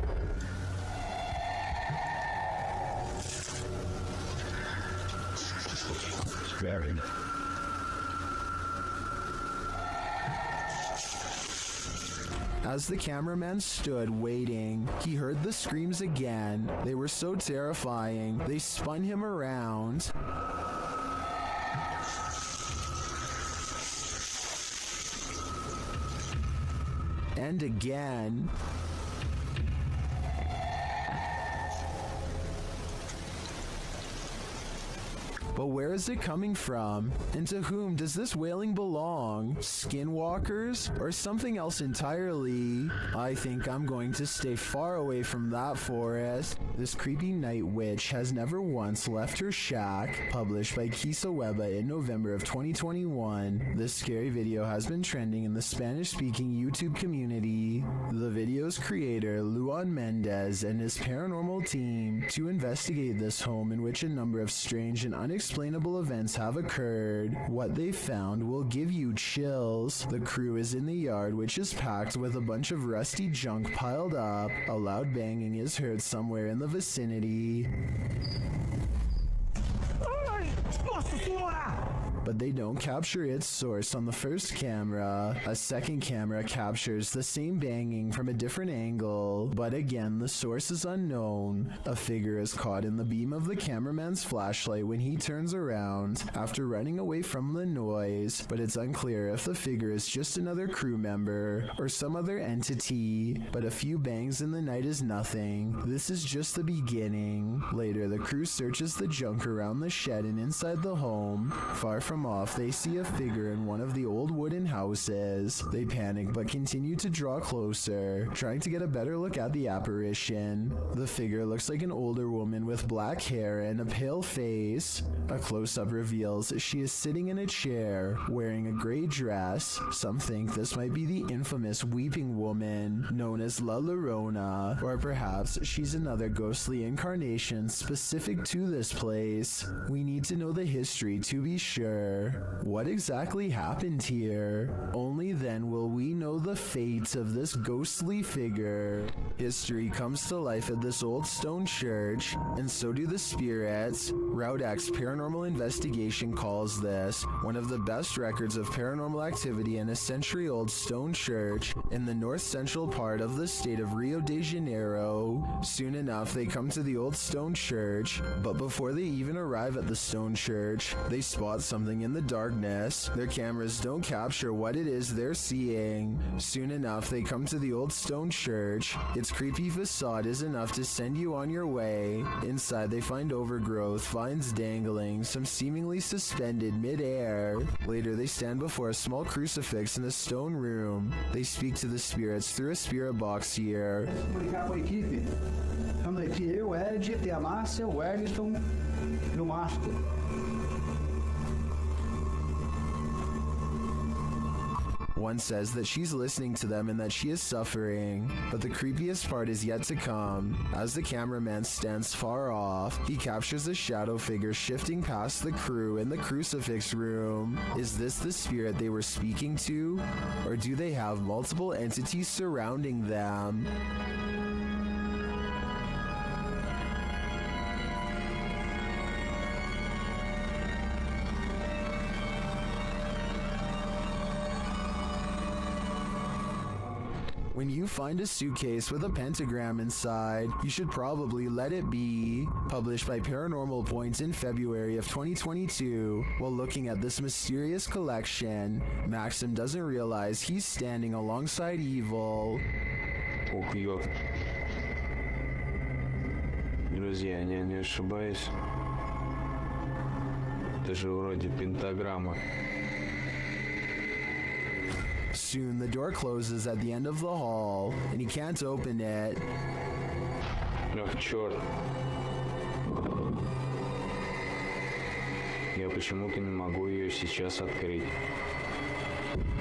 Very. As the cameraman stood waiting, he heard the screams again. They were so terrifying, they spun him around. And again. But where is it coming from? And to whom does this wailing belong? Skinwalkers? Or something else entirely? I think I'm going to stay far away from that forest. This creepy night witch has never once left her shack. Published by Kisa Weba in November of 2021. This scary video has been trending in the Spanish-speaking YouTube community. The video's creator, Luan Mendez, and his paranormal team to investigate this home in which a number of strange and unexplainable events have occurred. What they found will give you chills. The crew is in the yard, which is packed with a bunch of rusty junk piled up. A loud banging is heard somewhere in the vicinity. But they don't capture its source on the first camera. A second camera captures the same banging from a different angle, but again the source is unknown. A figure is caught in the beam of the cameraman's flashlight when he turns around after running away from the noise, but it's unclear if the figure is just another crew member or some other entity. But a few bangs in the night is nothing. This is just the beginning. Later, the crew searches the junk around the shed and inside the home. Far from off, they see a figure in one of the old wooden houses. They panic but continue to draw closer, trying to get a better look at the apparition. The figure looks like an older woman with black hair and a pale face. A close-up reveals she is sitting in a chair, wearing a gray dress. Some think this might be the infamous Weeping Woman, known as La Llorona, or perhaps she's another ghostly incarnation specific to this place. We need to know the history to be sure. What exactly happened here? Only then will we know the fate of this ghostly figure. History comes to life at this old stone church, and so do the spirits. Route X Paranormal Investigation calls this one of the best records of paranormal activity in a century-old stone church in the north central part of the state of Rio de Janeiro. Soon enough, they come to the old stone church, but before they even arrive at the stone church, they spot something in the darkness. Their cameras don't capture what it is they're seeing. Soon enough, they come to the old stone church. Its creepy facade is enough to send you on your way. Inside, they find overgrowth, vines dangling, some seemingly suspended mid-air. Later, they stand before a small crucifix in a stone room. They speak to the spirits through a spirit box here. One says that she's listening to them and that she is suffering, but the creepiest part is yet to come. As the cameraman stands far off, he captures a shadow figure shifting past the crew in the crucifix room. Is this the spirit they were speaking to? Or do they have multiple entities surrounding them? When you find a suitcase with a pentagram inside, you should probably let it be. Published by Paranormal Points in February of 2022. While looking at this mysterious collection, Maxim doesn't realize he's standing alongside evil. Ох, ё. Друзья, я не ошибаюсь. Это же вроде пентаграмма. Soon, the door closes at the end of the hall, and he can't open it. Ах, черт. Я почему-то не могу ее сейчас открыть.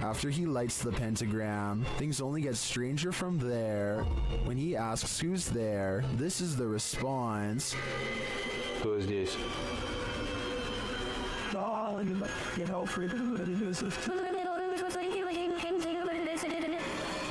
After he lights the pentagram, things only get stranger from there. When he asks who's there, this is the response. Кто здесь?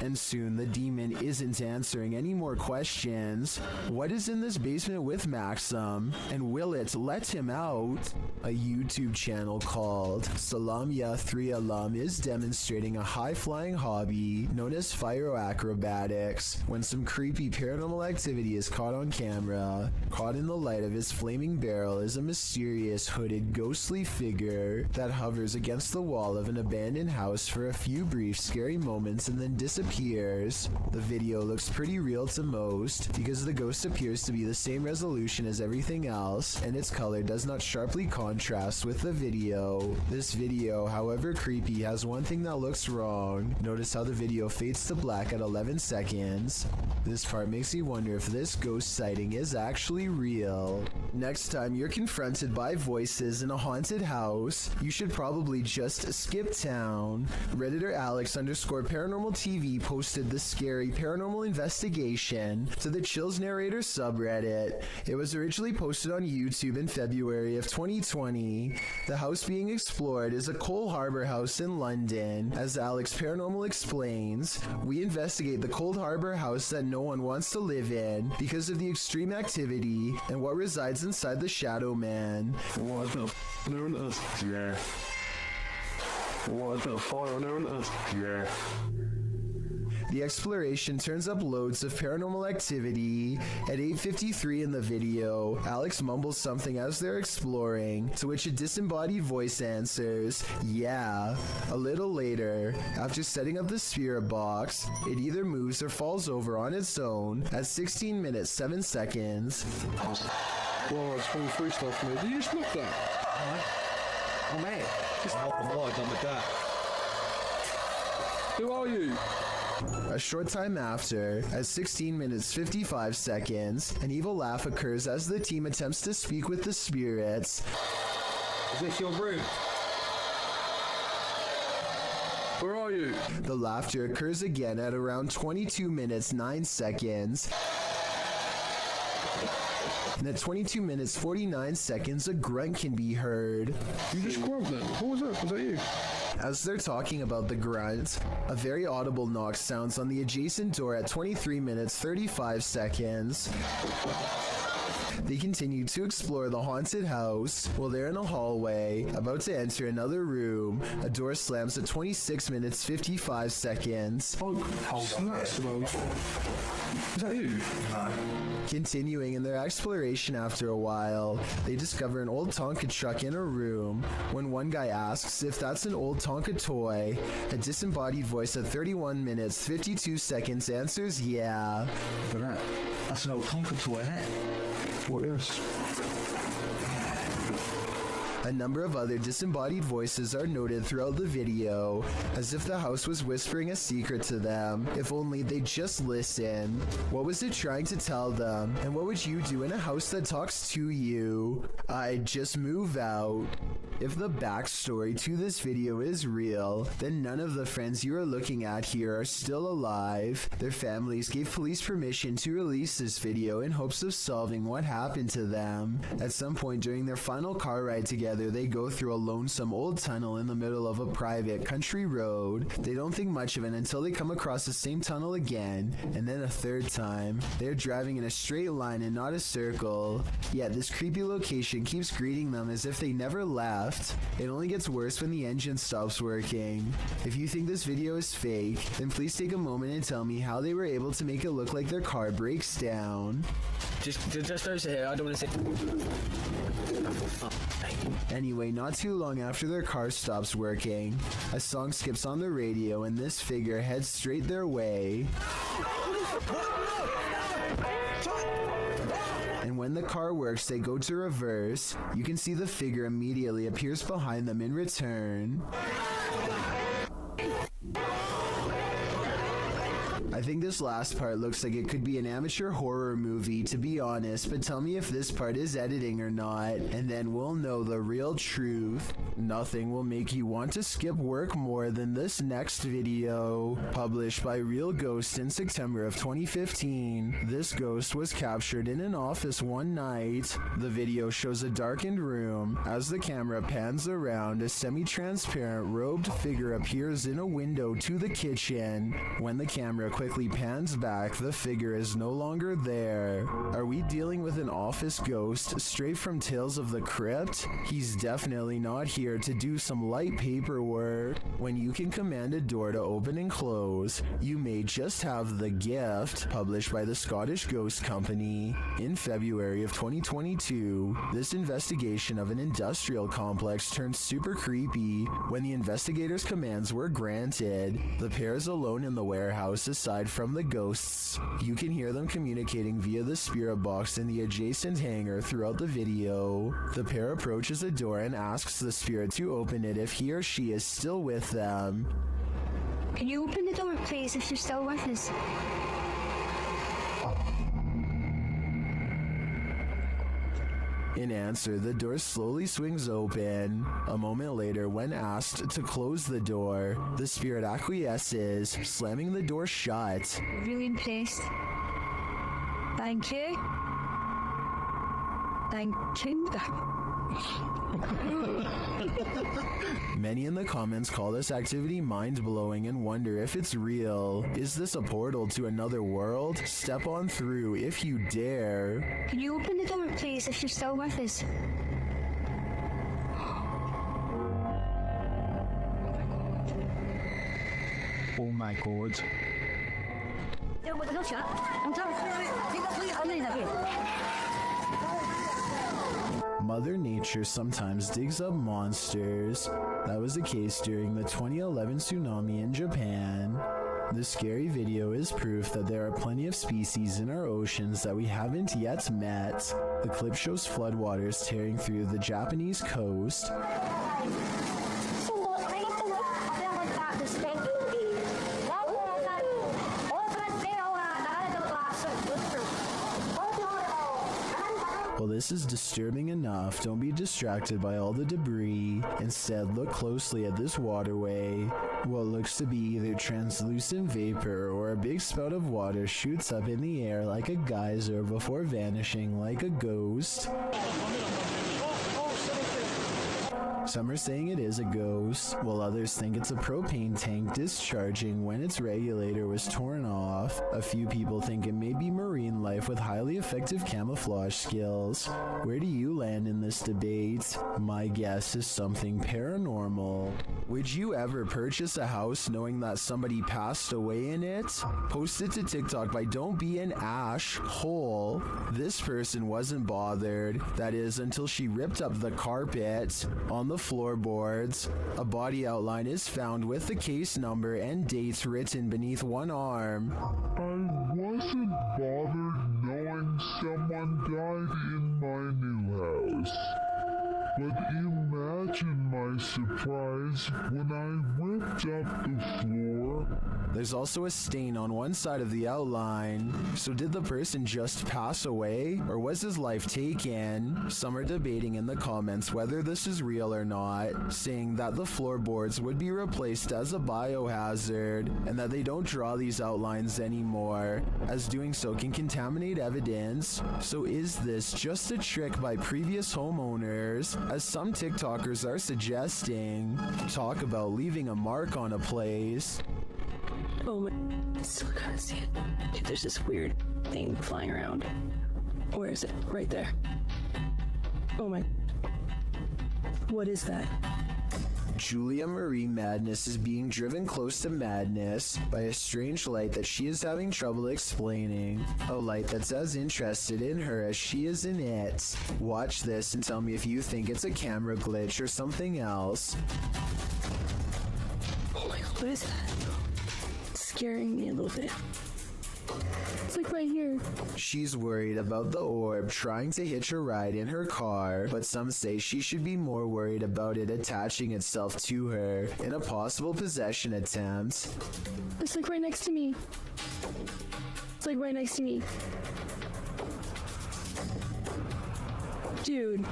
And soon the demon isn't answering any more questions. What is in this basement with Maxim? And will it let him out? A YouTube channel called Salamya 3 Alum is demonstrating a high-flying hobby known as pyroacrobatics when some creepy paranormal activity is caught on camera. Caught in the light of his flaming barrel is a mysterious hooded ghostly figure that hovers against the wall of an abandoned house for a few brief scary moments and then disappears appears. The video looks pretty real to most because the ghost appears to be the same resolution as everything else, and its color does not sharply contrast with the video. This video, however creepy, has one thing that looks wrong. Notice how the video fades to black at 11 seconds. This part makes me wonder if this ghost sighting is actually real. Next time you're confronted by voices in a haunted house, you should probably just skip town. Redditor Alex_paranormal TV posted the scary paranormal investigation to the Chills Narrator subreddit. It was originally posted on YouTube in February of 2020. The house being explored is a Cole Harbour house in London. As Alex Paranormal explains, we investigate the Cold Harbour house that no one wants to live in because of the extreme activity and what resides inside the Shadow Man. What the f*** on earth? Yeah. What the f*** on earth? Yeah. The exploration turns up loads of paranormal activity. At 8:53 in the video, Alex mumbles something as they're exploring, to which a disembodied voice answers, "Yeah." A little later, after setting up the spirit box, it either moves or falls over on its own at 16 minutes 7 seconds. Well, it's 23 stuff for me. Did you just look that? Oh man, I'm done with that. Who are you? A short time after, at 16 minutes 55 seconds, an evil laugh occurs as the team attempts to speak with the spirits. Is this your room? Where are you? The laughter occurs again at around 22 minutes 9 seconds. And at 22 minutes 49 seconds, a grunt can be heard. You just grunt then? What was that? Was that you? As they're talking about the grunt, a very audible knock sounds on the adjacent door at 23 minutes 35 seconds. They continue to explore the haunted house. While they're in a hallway, about to enter another room, a door slams at 26 minutes 55 seconds. Oh, hold on. Is that you? No. Continuing in their exploration after a while, they discover an old Tonka truck in a room. When one guy asks if that's an old Tonka toy, a disembodied voice at 31 minutes 52 seconds answers yeah. Look at that. That's an old Tonka toy, isn't it? What is? A number of other disembodied voices are noted throughout the video, as if the house was whispering a secret to them. If only they'd just listen. What was it trying to tell them? And what would you do in a house that talks to you? I'd just move out. If the backstory to this video is real, then none of the friends you are looking at here are still alive. Their families gave police permission to release this video in hopes of solving what happened to them. At some point during their final car ride together, they go through a lonesome old tunnel in the middle of a private country road. They don't think much of it until they come across the same tunnel again, and then a third time. They're driving in a straight line and not a circle, yet this creepy location keeps greeting them as if they never left. It only gets worse when the engine stops working. If you think this video is fake, then please take a moment and tell me how they were able to make it look like their car breaks down. Just over here, I don't want to say. Anyway, not too long after their car stops working, a song skips on the radio and this figure heads straight their way. And when the car works, they go to reverse. You can see the figure immediately appears behind them in return. I think this last part looks like it could be an amateur horror movie, to be honest, but tell me if this part is editing or not, and then we'll know the real truth. Nothing will make you want to skip work more than this next video. Published by Real Ghost in September of 2015, this ghost was captured in an office one night. The video shows a darkened room. As the camera pans around, a semi-transparent robed figure appears in a window to the kitchen. When the camera quickly quickly pans back, the figure is no longer there. Are we dealing with an office ghost straight from Tales of the Crypt? He's definitely not here to do some light paperwork. When you can command a door to open and close, you may just have The Gift, published by the Scottish Ghost Company. In February of 2022, this investigation of an industrial complex turned super creepy when the investigators' commands were granted. The pair is alone in the warehouse aside from the ghosts. You can hear them communicating via the spirit box in the adjacent hangar throughout the video. The pair approaches a door and asks the spirit to open it if he or she is still with them. Can you open the door, please, if you're still with us? In answer, the door slowly swings open. A moment later, when asked to close the door, the spirit acquiesces, slamming the door shut. Really impressed. Thank you. Thank you. Many in the comments call this activity mind-blowing and wonder if it's real. Is this a portal to another world? Step on through if you dare. Can you open the door, please, if you're still with us? Oh my god. Mother Nature sometimes digs up monsters. That was the case during the 2011 tsunami in Japan. The scary video is proof that there are plenty of species in our oceans that we haven't yet met. The clip shows floodwaters tearing through the Japanese coast. Well, this is disturbing enough. Don't be distracted by all the debris. Instead, look closely at this waterway. What looks to be either translucent vapor or a big spout of water shoots up in the air like a geyser before vanishing like a ghost. Some are saying it is a ghost, while others think it's a propane tank discharging when its regulator was torn off. A few people think it may be marine life with highly effective camouflage skills. Where do you land in this debate? My guess is something paranormal. Would you ever purchase a house knowing that somebody passed away in it? Post it to TikTok by Don't Be an Ash Hole. This person wasn't bothered, that is, until she ripped up the carpet. On the floorboards, a body outline is found with the case number and dates written beneath one arm. I wasn't bothered knowing someone died in my new house. But imagine my surprise when I ripped up the floor. There's also a stain on one side of the outline. So did the person just pass away, or was his life taken? Some are debating in the comments whether this is real or not, saying that the floorboards would be replaced as a biohazard, and that they don't draw these outlines anymore, as doing so can contaminate evidence. So is this just a trick by previous homeowners, as some TikTokers are suggesting? Talk about leaving a mark on a place. Oh my, I still gotta see it. Dude, there's this weird thing flying around. Where is it? Right there. Oh my. What is that? Julia Marie Madness is being driven close to madness by a strange light that she is having trouble explaining. A light that's as interested in her as she is in it. Watch this and tell me if you think it's a camera glitch or something else. Oh my god, what is that? It's scaring me a little bit. It's like right here. She's worried about the orb trying to hitch a ride in her car, but some say she should be more worried about it attaching itself to her in a possible possession attempt. It's like right next to me. It's like right next to me. Dude.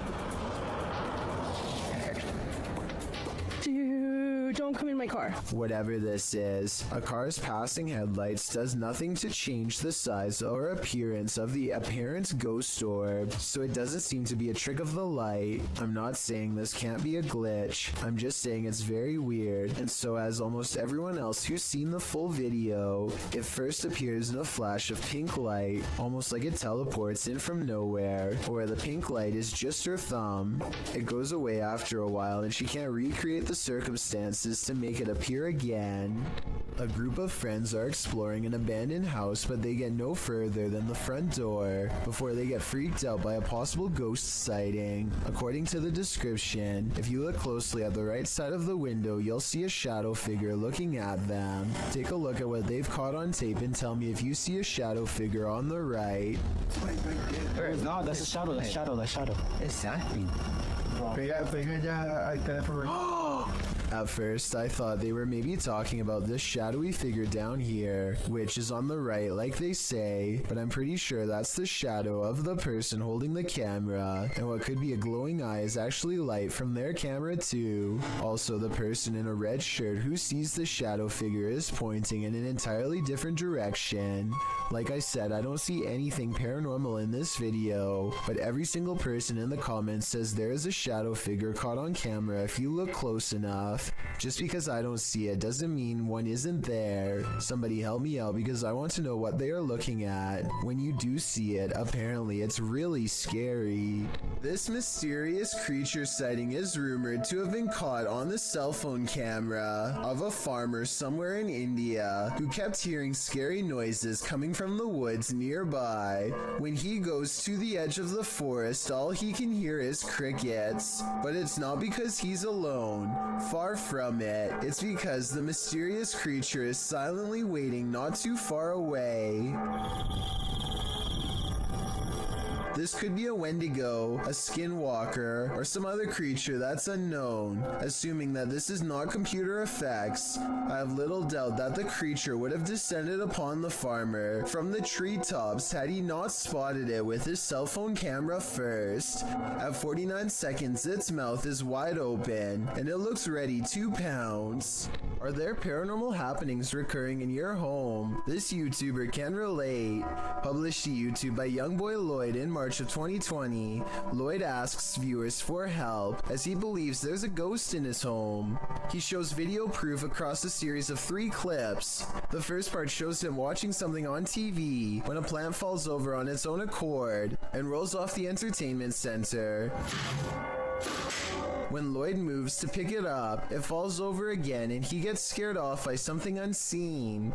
Dude, Don't come in my car. Whatever this is, a car's passing headlights does nothing to change the size or appearance of the apparent ghost orb, so it doesn't seem to be a trick of the light. I'm not saying this can't be a glitch, I'm just saying it's very weird, and so as almost everyone else who's seen the full video, it first appears in a flash of pink light, almost like it teleports in from nowhere, or the pink light is just her thumb. It goes away after a while and she can't recreate the circumstances to make it appear again. A group of friends are exploring an abandoned house, but they get no further than the front door before they get freaked out by a possible ghost sighting. According to the description, if you look closely at the right side of the window, you'll see a shadow figure looking at them. Take a look at what they've caught on tape and tell me if you see a shadow figure on the right. No, that's a shadow, that's shadow, that's shadow. Exactly. At first, I thought they were maybe talking about this shadowy figure down here, which is on the right like they say, but I'm pretty sure that's the shadow of the person holding the camera, and what could be a glowing eye is actually light from their camera too. Also, the person in a red shirt who sees the shadow figure is pointing in an entirely different direction. Like I said, I don't see anything paranormal in this video, but every single person in the comments says there is a shadow figure caught on camera if you look close enough. Just because I don't see it doesn't mean one isn't there. Somebody help me out because I want to know what they are looking at. When you do see it, apparently it's really scary. This mysterious creature sighting is rumored to have been caught on the cell phone camera of a farmer somewhere in India who kept hearing scary noises coming from the woods nearby. When he goes to the edge of the forest, all he can hear is crickets. But it's not because he's alone. Far from it. It's because the mysterious creature is silently waiting not too far away. This could be a Wendigo, a Skinwalker, or some other creature that's unknown. Assuming that this is not computer effects, I have little doubt that the creature would have descended upon the farmer from the treetops had he not spotted it with his cell phone camera first. At 49 seconds, its mouth is wide open, and it looks ready to pounce. Are there paranormal happenings recurring in your home? This YouTuber can relate. Published to YouTube by Youngboy Lloyd in March of 2020, Lloyd asks viewers for help as he believes there's a ghost in his home. He shows video proof across a series of 3 clips. The first part shows him watching something on TV when a plant falls over on its own accord and rolls off the entertainment center. When Lloyd moves to pick it up, it falls over again and he gets scared off by something unseen.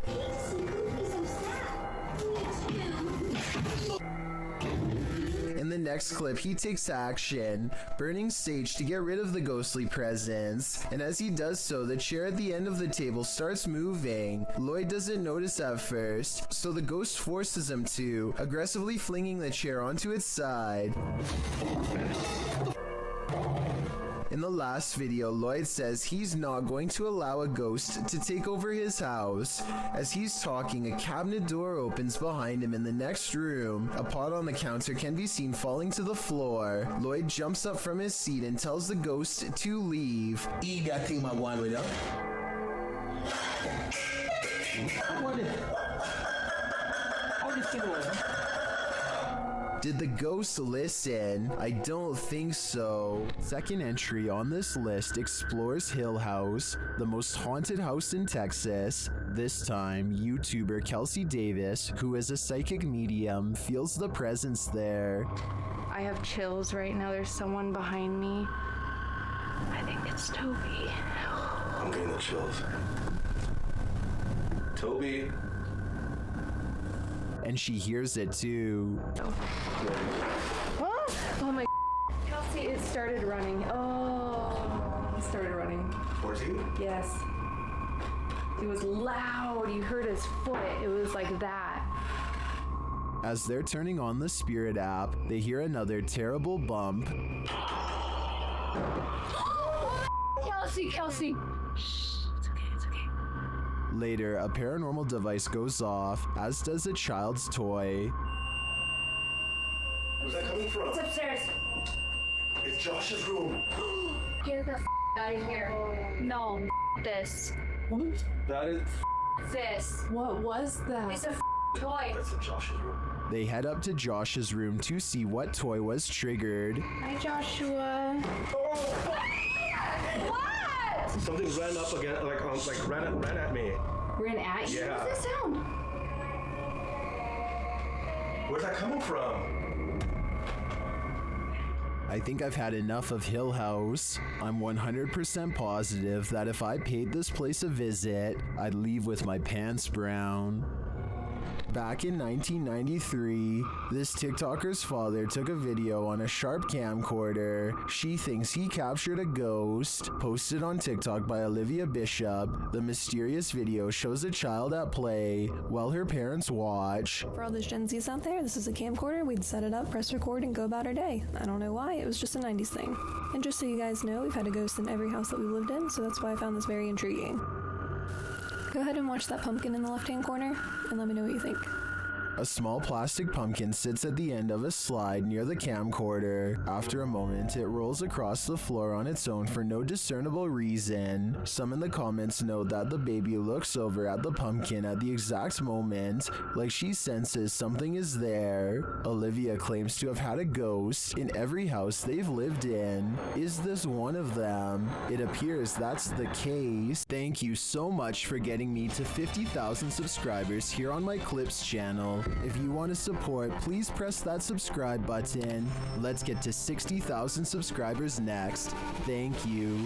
In the next clip, he takes action, burning sage to get rid of the ghostly presence, and as he does so, the chair at the end of the table starts moving. Lloyd doesn't notice at first, so the ghost forces him to, aggressively flinging the chair onto its side. In the last video, Lloyd says he's not going to allow a ghost to take over his house. As he's talking, a cabinet door opens behind him in the next room. A pot on the counter can be seen falling to the floor. Lloyd jumps up from his seat and tells the ghost to leave. Eat that thing, my one with you. Did the ghost listen? I don't think so. Second entry on this list explores Hill House, the most haunted house in Texas. This time, YouTuber Kelsey Davis, who is a psychic medium, feels the presence there. I have chills right now. There's someone behind me. I think it's Toby. I'm getting the chills. Toby. And she hears it too. Oh my. Kelsey, it started running. Oh, it started running. 14? Yes. It was loud. You heard his foot. It was like that. As they're turning on the Spirit app, they hear another terrible bump. Kelsey. Later, a paranormal device goes off, as does a child's toy. Where's that coming from? It's upstairs. It's Josh's room. Get the out of here. No. this. That is. This. What was that? It's a toy. That's in Josh's room. They head up to Josh's room to see what toy was triggered. Hi, Joshua. What? Something ran up again, like ran at me. Ran at you? Yeah. What's that sound? Where's that coming from? I think I've had enough of Hill House. I'm 100% positive that if I paid this place a visit, I'd leave with my pants brown. Back in 1993, this TikToker's father took a video on a sharp camcorder. She thinks he captured a ghost. Posted on TikTok by Olivia Bishop, the mysterious video shows a child at play while her parents watch. For all those Gen Zs out there, this is a camcorder. We'd set it up, press record, and go about our day. I don't know why, it was just a 90s thing. And just so you guys know, we've had a ghost in every house that we lived in, so that's why I found this very intriguing. Go ahead and watch that pumpkin in the left-hand corner, and let me know what you think. A small plastic pumpkin sits at the end of a slide near the camcorder. After a moment, it rolls across the floor on its own for no discernible reason. Some in the comments note that the baby looks over at the pumpkin at the exact moment, like she senses something is there. Olivia claims to have had a ghost in every house they've lived in. Is this one of them? It appears that's the case. Thank you so much for getting me to 50,000 subscribers here on my Clips channel. If you want to support, please press that subscribe button. Let's get to 60,000 subscribers next. Thank you.